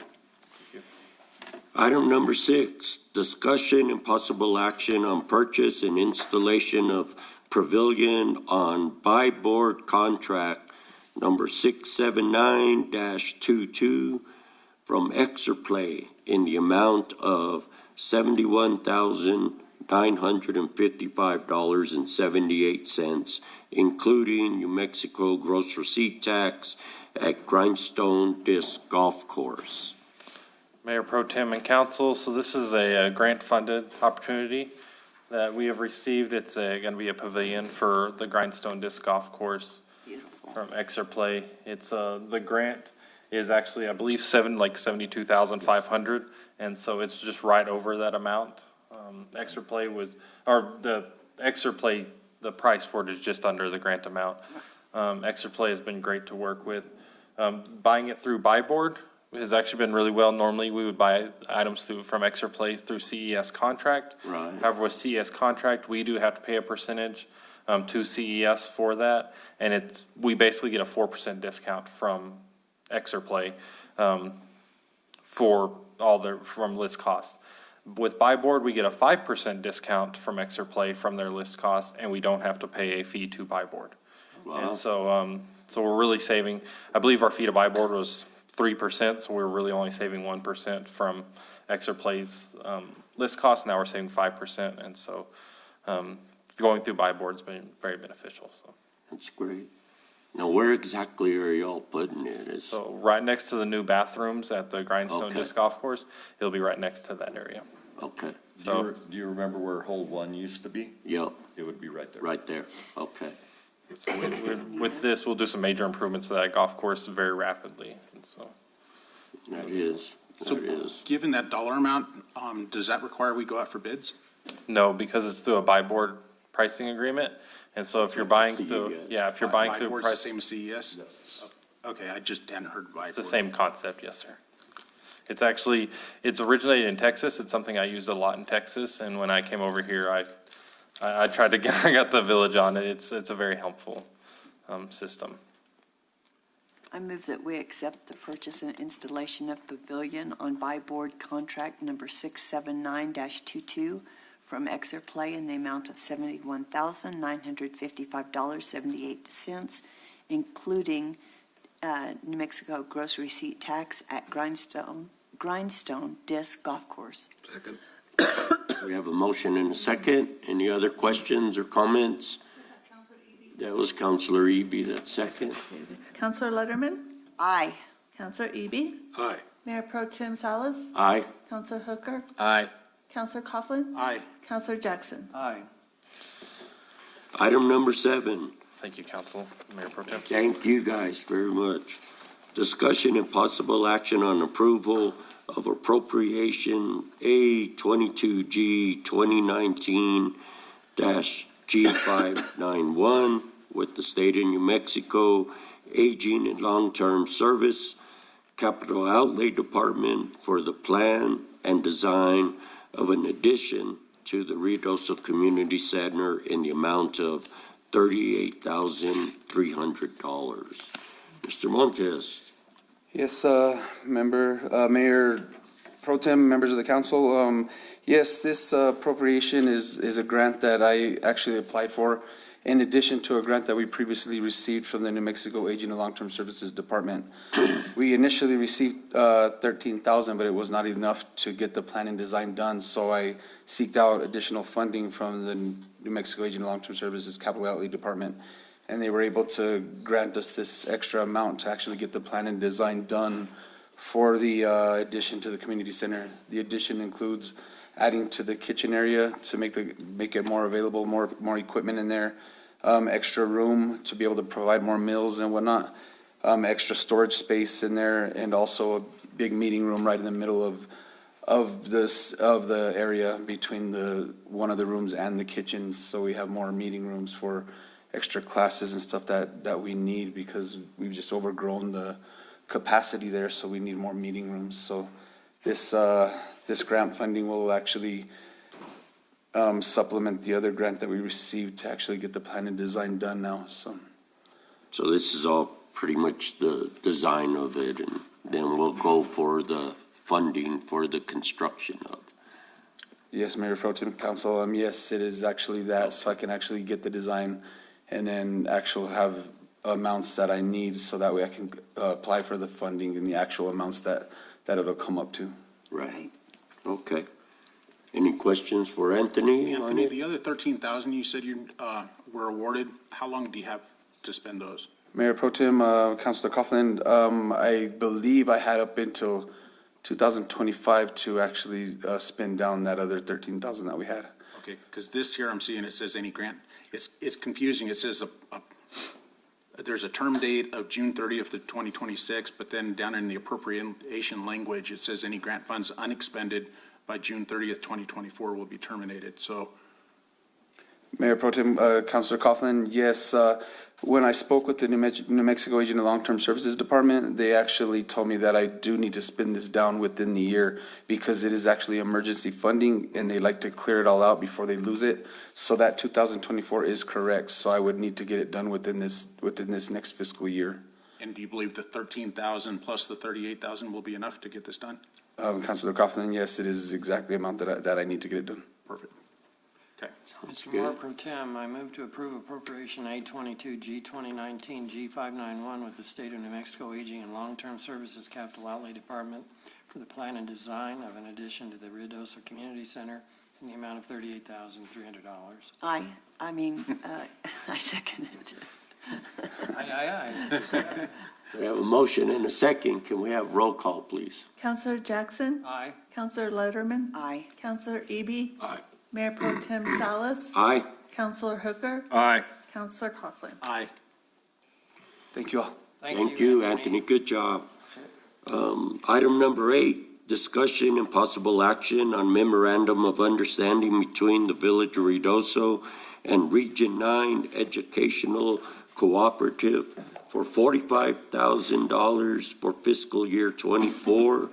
Item number 6, discussion and possible action on purchase and installation of pavilion on buy board contract number 679-22 from Exerplay in the amount of $71,955.78, including New Mexico gross receipt tax at Grindstone Disc Golf Course. Mayor Pro Tem and Council, so this is a grant-funded opportunity that we have received. It's going to be a pavilion for the Grindstone Disc Golf Course from Exerplay. It's, the grant is actually, I believe, $72,500, and so it's just right over that amount. Exerplay was, or the Exerplay, the price for it is just under the grant amount. Exerplay has been great to work with. Buying it through Buy Board has actually been really well. Normally, we would buy items from Exerplay through CES contract. Right. However, with CES contract, we do have to pay a percentage to CES for that, and we basically get a 4% discount from Exerplay for from list cost. With Buy Board, we get a 5% discount from Exerplay from their list cost, and we don't have to pay a fee to Buy Board. Wow. And so we're really saving. I believe our fee to Buy Board was 3%, so we're really only saving 1% from Exerplay's list cost. Now we're saving 5%, and so going through Buy Board's been very beneficial. So That's great. Now, where exactly are y'all putting it? So right next to the new bathrooms at the Grindstone Okay. Disc Golf Course, it'll be right next to that area. Okay. So Do you remember where hole 1 used to be? Yep, It would be right there. right there. Okay. So with this, we'll do some major improvements to that golf course very rapidly, and so. That is. So, given that dollar amount, does that require we go out for bids? No, because it's through a Buy Board pricing agreement, and so if you're buying through, if you're buying through. Board's the same as CES? Yes. Okay, I just hadn't heard Buy Board. It's the same concept, yes, sir. It's actually, it's originated in Texas. It's something I used a lot in Texas, and when I came over here, I tried to I got the village on it. It's a very helpful system. I move that we accept the purchase and installation of pavilion on buy board contract number 679-22 from Exerplay in the amount of $71,955.78, including New Mexico gross receipt tax at Grindstone Disc Golf Course. Second. We have a motion and a second. Any other questions or comments? That was Counselor Eby, that second. Counselor Letterman? Aye. Counselor Eby? Aye. Mayor Pro Tem Salas? Aye. Counselor Hooker? Aye. Counselor Coughlin? Aye. Counselor Jackson? Aye. Item number 7. Thank you, Council, Mayor Pro Tem. Thank you guys very much. Discussion and possible action on approval of appropriation A22G 2019-G591 with the State of New Mexico Aging and Long-Term Service Capital Outlay Department for the plan and design of an addition to the Ruidoso Community Center in the amount of $38,300. Mr. Montes. Yes, Mayor Pro Tem, members of the council. Yes, this appropriation is a grant that I actually applied for in addition to a grant that we previously received from the New Mexico Aging and Long-Term Services Department. We initially received $13,000, but it was not enough to get the plan and design done, so I seeked out additional funding from the New Mexico Aging and Long-Term Services Capital Outlay Department, and they were able to grant us this extra amount to actually get the plan and design done for the addition to the community center. The addition includes adding to the kitchen area to make it more available, more equipment in there, extra room to be able to provide more meals and whatnot, extra storage space in there, and also a big meeting room right in the middle of the area between one of the rooms and the kitchen, so we have more meeting rooms for extra classes and stuff that we need because we've just overgrown the capacity there, so we need more meeting rooms. So this grant funding will actually supplement the other grant that we received to actually get the plan and design done now, so. So this is all pretty much the design of it, and then we'll go for the funding for the construction of. Yes, Mayor Pro Tem Council, yes, it is actually that, so I can actually get the design and then actually have amounts that I need, so that way I can apply for the funding and the actual amounts that it'll come up to. Right. Okay. Any questions for Anthony? Anthony, the other 13,000 you said you were awarded, how long do you have to spend those? Mayor Pro Tem, Councilor Coughlin, I believe I had up until 2025 to actually spend down that other 13,000 that we had. Okay, because this here I'm seeing, it says any grant. It's confusing. It says there's a term date of June 30th of 2026, but then down in the appropriation language, it says any grant funds unexpended by June 30th, 2024 will be terminated. So, Mayor Pro Tem, Councilor Coughlin, yes, when I spoke with the New Mexico Aging and Long-Term Services Department, they actually told me that I do need to spend this down within the year because it is actually emergency funding and they like to clear it all out before they lose it. So that 2024 is correct. So I would need to get it done within this next fiscal year. and do you believe the 13,000 plus the 38,000 will be enough to get this done? Councilor Coughlin, yes, it is exactly the amount that I need to get it done. Perfect. Okay. Mr. Mayor Pro Tem, I move to approve appropriation A22 G 2019 G591 with the State of New Mexico Aging and Long-Term Services Capital Outlay Department for the plan and design of an addition to the Ruidoso Community Center in the amount of $38,300. I second it. Aye. We have a motion and a second. Can we have roll call, please? Counselor Jackson? Aye. Counselor Letterman? Aye. Counselor Eby? Aye. Mayor Pro Tem Salas? Aye. Counselor Hooker? Aye. Counselor Coughlin? Aye. Thank you all. Thank you, Anthony. Good job. Item number 8, discussion and possible action on memorandum of understanding between the Village of Ruidoso and Region 9 Educational Cooperative for $45,000 for fiscal year 24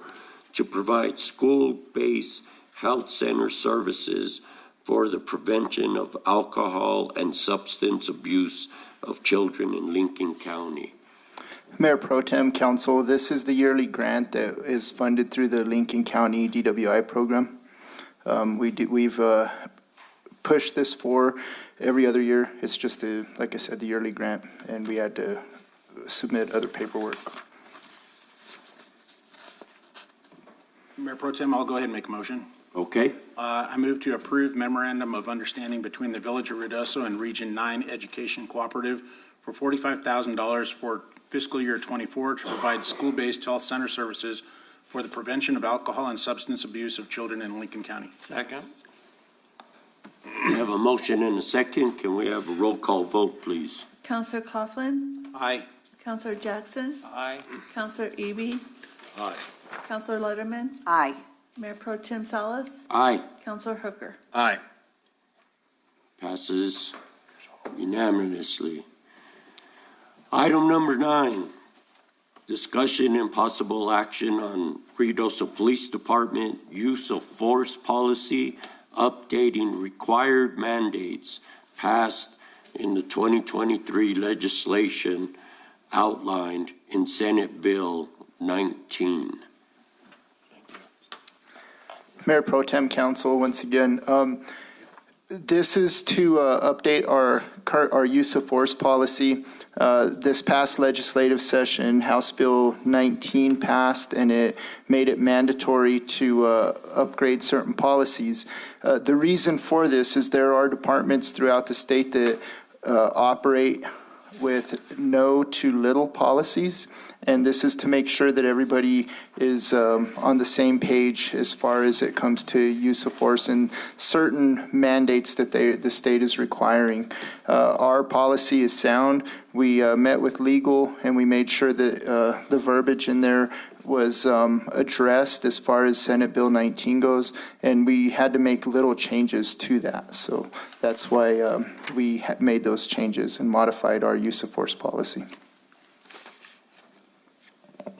to provide school-based health center services for the prevention of alcohol and substance abuse of children in Lincoln County. Mayor Pro Tem, Council, this is the yearly grant that is funded through the Lincoln County DWI program. We've pushed this for every other year. It's just, like I said, the yearly grant, and we had to submit other paperwork. Mayor Pro Tem, I'll go ahead and make a motion. Okay. I move to approve memorandum of understanding between the Village of Ruidoso and Region 9 Education Cooperative for $45,000 for fiscal year 24 to provide school-based health center services for the prevention of alcohol and substance abuse of children in Lincoln County. Second. We have a motion and a second. Can we have a roll call vote, please? Counselor Coughlin, Aye. Counselor Jackson, Aye. Counselor Eby, Aye. Counselor Letterman, Aye. Mayor Pro Tem Salas, Aye. Counselor Hooker. Aye. Passes unanimously. Item number 9, discussion and possible action on Ruidoso Police Department use of force policy, updating required mandates passed in the 2023 legislation outlined in Senate Bill 19. Mayor Pro Tem Council, once again, this is to update our use of force policy. This past legislative session, House Bill 19 passed, and it made it mandatory to upgrade certain policies. The reason for this is there are departments throughout the state that operate with no to little policies, and this is to make sure that everybody is on the same page as far as it comes to use of force and certain mandates that the state is requiring. Our policy is sound. We met with legal and we made sure that the verbiage in there was addressed as far as Senate Bill 19 goes, and we had to make little changes to that. So that's why we made those changes and modified our use of force policy.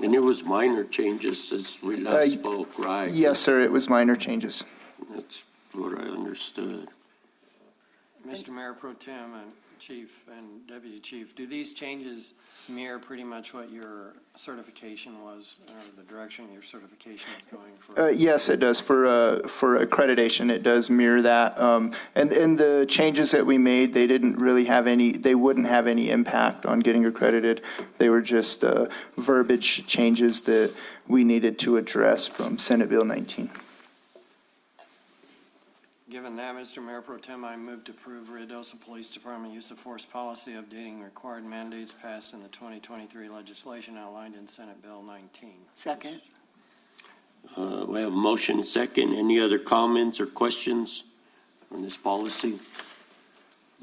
And it was minor changes since we last spoke, right? Yes, sir, it was minor changes. That's what I understood. Mr. Mayor Pro Tem and Chief and Deputy Chief, do these changes mirror pretty much what your certification was, or the direction your certification is going for? Yes, it does. For accreditation, it does mirror that. And the changes that we made, they wouldn't have any impact on getting accredited. They were just verbiage changes that we needed to address from Senate Bill 19. Given that, Mr. Mayor Pro Tem, I move to approve Ruidoso Police Department use of force policy updating required mandates passed in the 2023 legislation outlined in Senate Bill 19. Second. We have a motion and second. Any other comments or questions on this policy?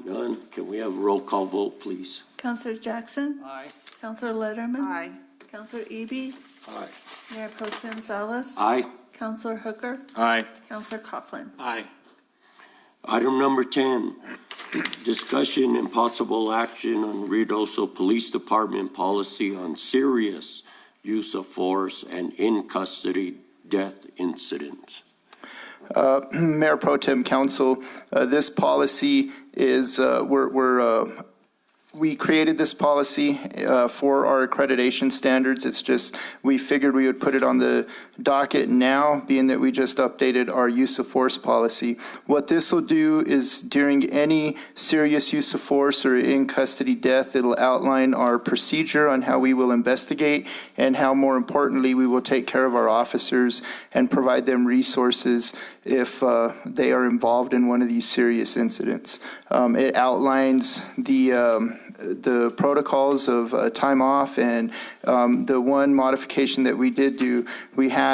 None. Can we have a roll call vote, please? Counselor Jackson, Aye. Counselor Letterman, Aye. Counselor Eby, Aye. Mayor Pro Tem Salas, Aye. Counselor Hooker, Aye. Counselor Coughlin. Aye. Item number 10, discussion and possible action on Ruidoso Police Department policy on serious use of force and in-custody death incidents. Mayor Pro Tem Council, this policy is, we created this policy for our accreditation standards. It's just, we figured we would put it on the docket now, being that we just updated our use of force policy. What this will do is during any serious use of force or in custody death, it'll outline our procedure on how we will investigate and how, more importantly, we will take care of our officers and provide them resources if they are involved in one of these serious incidents. It outlines the protocols of time off, and the one modification that we did do, we had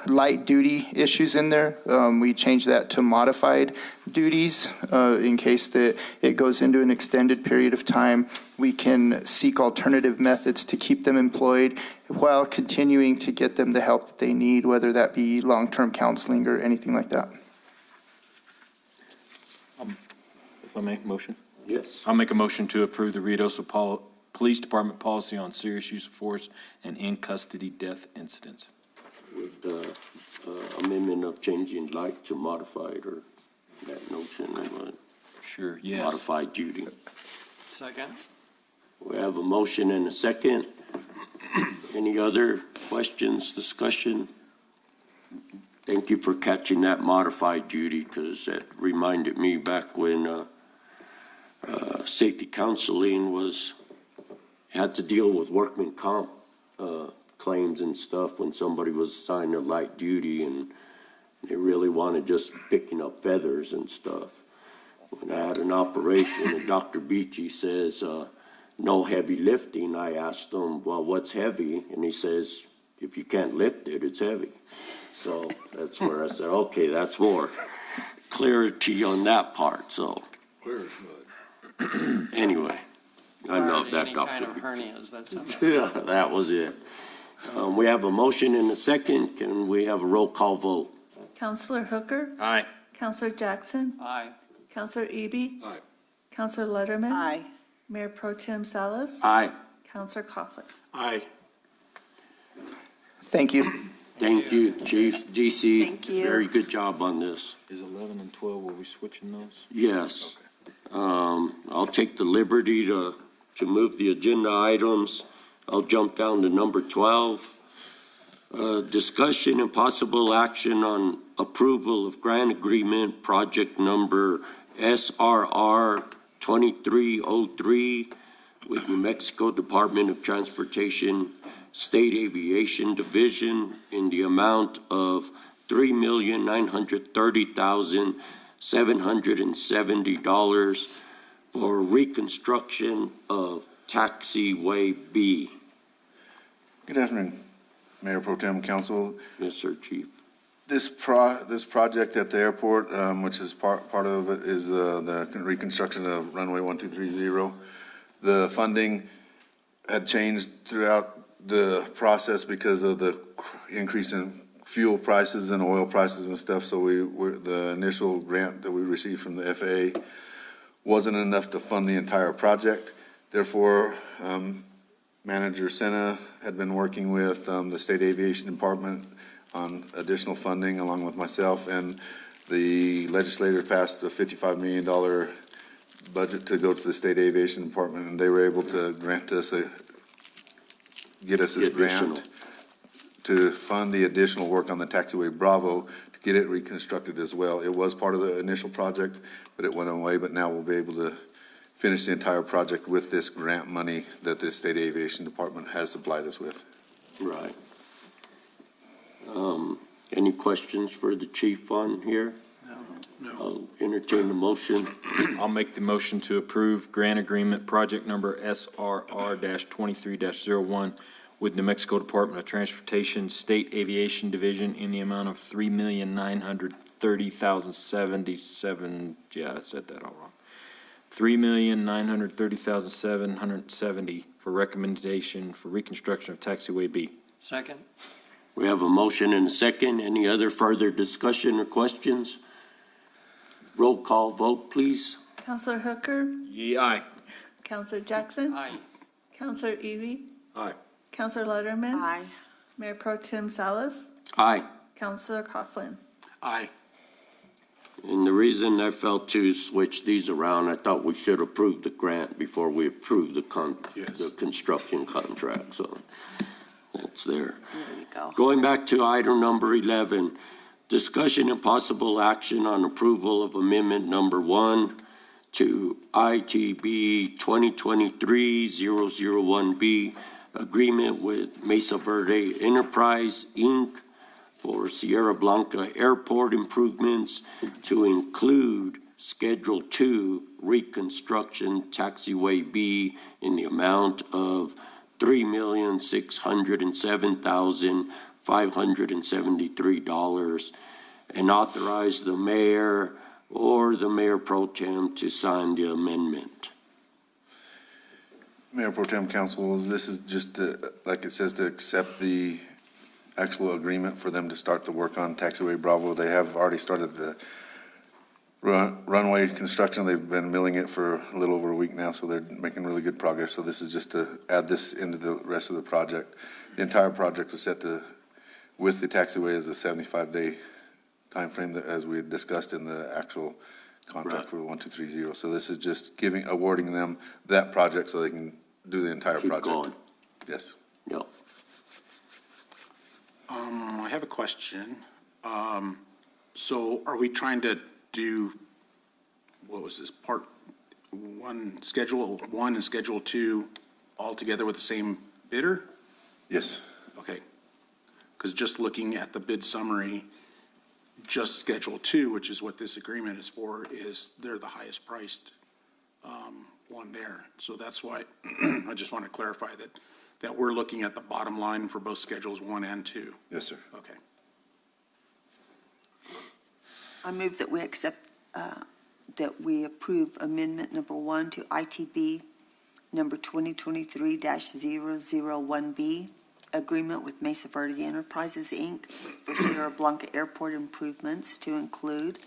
light duty issues in there. We changed that to modified duties in case that it goes into an extended period of time. We can seek alternative methods to keep them employed while continuing to get them the help that they need, whether that be long-term counseling or anything like that. If I make a motion? Yes. I'll make a motion to approve the Ruidoso Police Department policy on serious use of force and in-custody death incidents. With the amendment of changing light to modified, or that notion of Sure, yes. modified duty. Second. We have a motion and a second. Any other questions, discussion? Thank you for catching that modified duty, because that reminded me back when safety counseling had to deal with workman comp claims and stuff when somebody was assigned to light duty and they really wanted just picking up feathers and stuff. When I had an operation and Dr. Beachy says, no heavy lifting, I asked him, well, what's heavy? And he says, if you can't lift it, it's heavy. So that's where I said, okay, that's more clarity on that part, so. Clear as mud. Anyway, I love that, Any kind of Dr. hernias, that's something. Yeah, that was it. We have a motion and a second. Can we have a roll call vote? Counselor Hooker, Aye. Counselor Jackson, Aye. Counselor Eby, Aye. Counselor Letterman. Aye. Mayor Pro Tem Salas, Aye. Counselor Coughlin. Aye. Thank you. Thank you, Chief GC. Thank you. Very good job on this. Is 11 and 12, were we switching those? Yes. I'll take the liberty to move the agenda items. I'll jump down to number 12. Discussion and possible action on approval of grant agreement project number SRR 2303 with New Mexico Department of Transportation State Aviation Division in the amount of $3,930,770 for reconstruction of Taxiway B. Good afternoon, Mayor Pro Tem Council. Yes, sir, Chief. This project at the airport, which is part of it, is the reconstruction of runway 1230. The funding had changed throughout the process because of the increase in fuel prices and oil prices and stuff. So the initial grant that we received from the FAA wasn't enough to fund the entire project. Therefore, Manager Sena had been working with the State Aviation Department on additional funding along with myself, and the legislature passed a $55 million budget to go to the State Aviation Department, and they were able to get us this grant to fund the additional work on the Taxiway Bravo to get it reconstructed as well. It was part of the initial project, but it went away, but now we'll be able to finish the entire project with this grant money that the State Aviation Department has supplied us with. Right. Any questions for the chief on here? No. I'll entertain the motion. I'll make the motion to approve grant agreement project number SRR-23-01 with New Mexico Department of Transportation State Aviation Division in the amount of $3,930,077. Yeah, I said that all wrong. $3,930,770 for recommendation for reconstruction of Taxiway B. Second? We have a motion and a second. Any other further discussion or questions? Roll call vote, please. Counselor Hooker, Aye. Counselor Jackson, Aye. Counselor Eby, Aye. Counselor Letterman. Aye. Mayor Pro Tem Salas, Aye. Counselor Coughlin. Aye. And the reason I felt to switch these around, I thought we should approve the grant before we approve the construction contract, so that's there. There you go. Going back to item number 11, discussion and possible action on approval of amendment number 1 to ITB 2023-001B, agreement with Mesa Verde Enterprise, Inc. for Sierra Blanca Airport improvements to include Schedule 2 reconstruction Taxiway B in the amount of $3,607,573 and authorize the mayor or the mayor pro tem to sign the amendment. Mayor Pro Tem Council, this is just like it says, to accept the actual agreement for them to start the work on Taxiway Bravo. They have already started the runway construction. They've been milling it for a little over a week now, so they're making really good progress. So this is just to add this into the rest of the project. The entire project was set to, with the taxiway, as a 75-day timeframe, as we had discussed in the actual contract for 1230. So this is just awarding them that project so they can do the entire project. Going. Yes. Yep. I have a question. So are we trying to do, what was this, part 1, Schedule 1 and Schedule 2 all together with the same bidder? Yes. Okay. Because just looking at the bid summary, just Schedule 2, which is what this agreement is for, they're the highest priced one there. So that's why I just want to clarify that that we're looking at the bottom line for both Schedules 1 and 2. Yes, sir. Okay. I move that we accept, that we approve amendment number 1 to ITB number 2023-001B, agreement with Mesa Verde Enterprises, Inc. for Sierra Blanca Airport improvements to include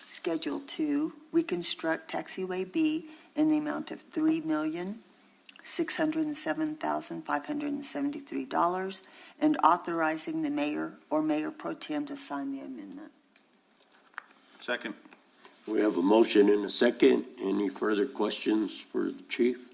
Schedule 2, reconstruct taxiway B in the amount of $3,607,573, and authorizing the mayor or mayor pro tem to sign the amendment. Second. We have a motion and a second. Any further questions for the chief?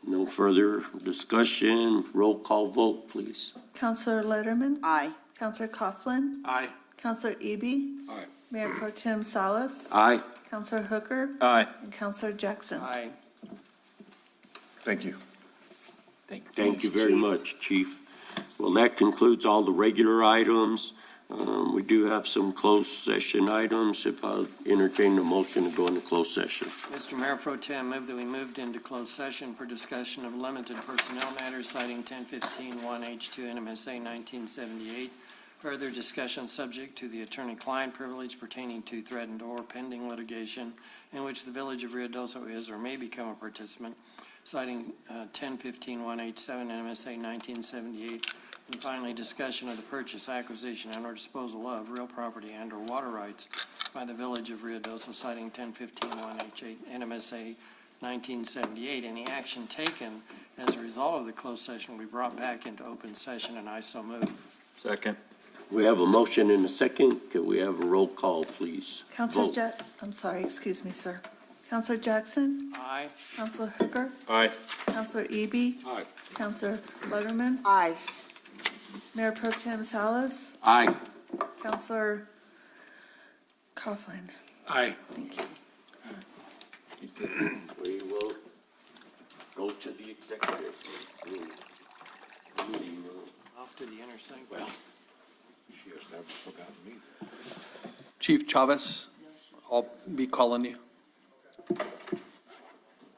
No further discussion. Roll call vote, please. Counselor Letterman? Aye. Counselor Coughlin? Aye. Counselor Eby? Aye. Mayor Pro Tem Salas? Aye. Counselor Hooker? Aye. And Counselor Jackson? Aye. Thank you. Thank you very much, Chief. Well, that concludes all the regular items. We do have some closed session items. If I'll entertain the motion to go into closed session. Mr. Mayor Pro Tem, move that we moved into closed session for discussion of limited personnel matters citing 1015-1H2 NMSA 1978. Further discussion subject to the attorney-client privilege pertaining to threatened or pending litigation in which the Village of Ruidoso is or may become a participant, citing 1015-1H7 NMSA 1978. And finally, discussion of the purchase, acquisition, and/or disposal of real property and/or water rights by the Village of Ruidoso, citing 1015-1H8 NMSA 1978. Any action taken as a result of the closed session will be brought back into open session, and I so move. Second. We have a motion and a second. Could we have a roll call, please? Counselor Vote. I'm sorry, excuse me, sir. Counselor Jackson? Aye. Counselor Hooker? Aye. Counselor Eby? Aye. Counselor Letterman? Aye. Mayor Pro Tem Salas? Aye. Counselor Coughlin? Aye. Thank you. We will go to the executive room. Meeting room. Off to the intersection. She has never forgotten me. Chief Chavez, I'll be calling you.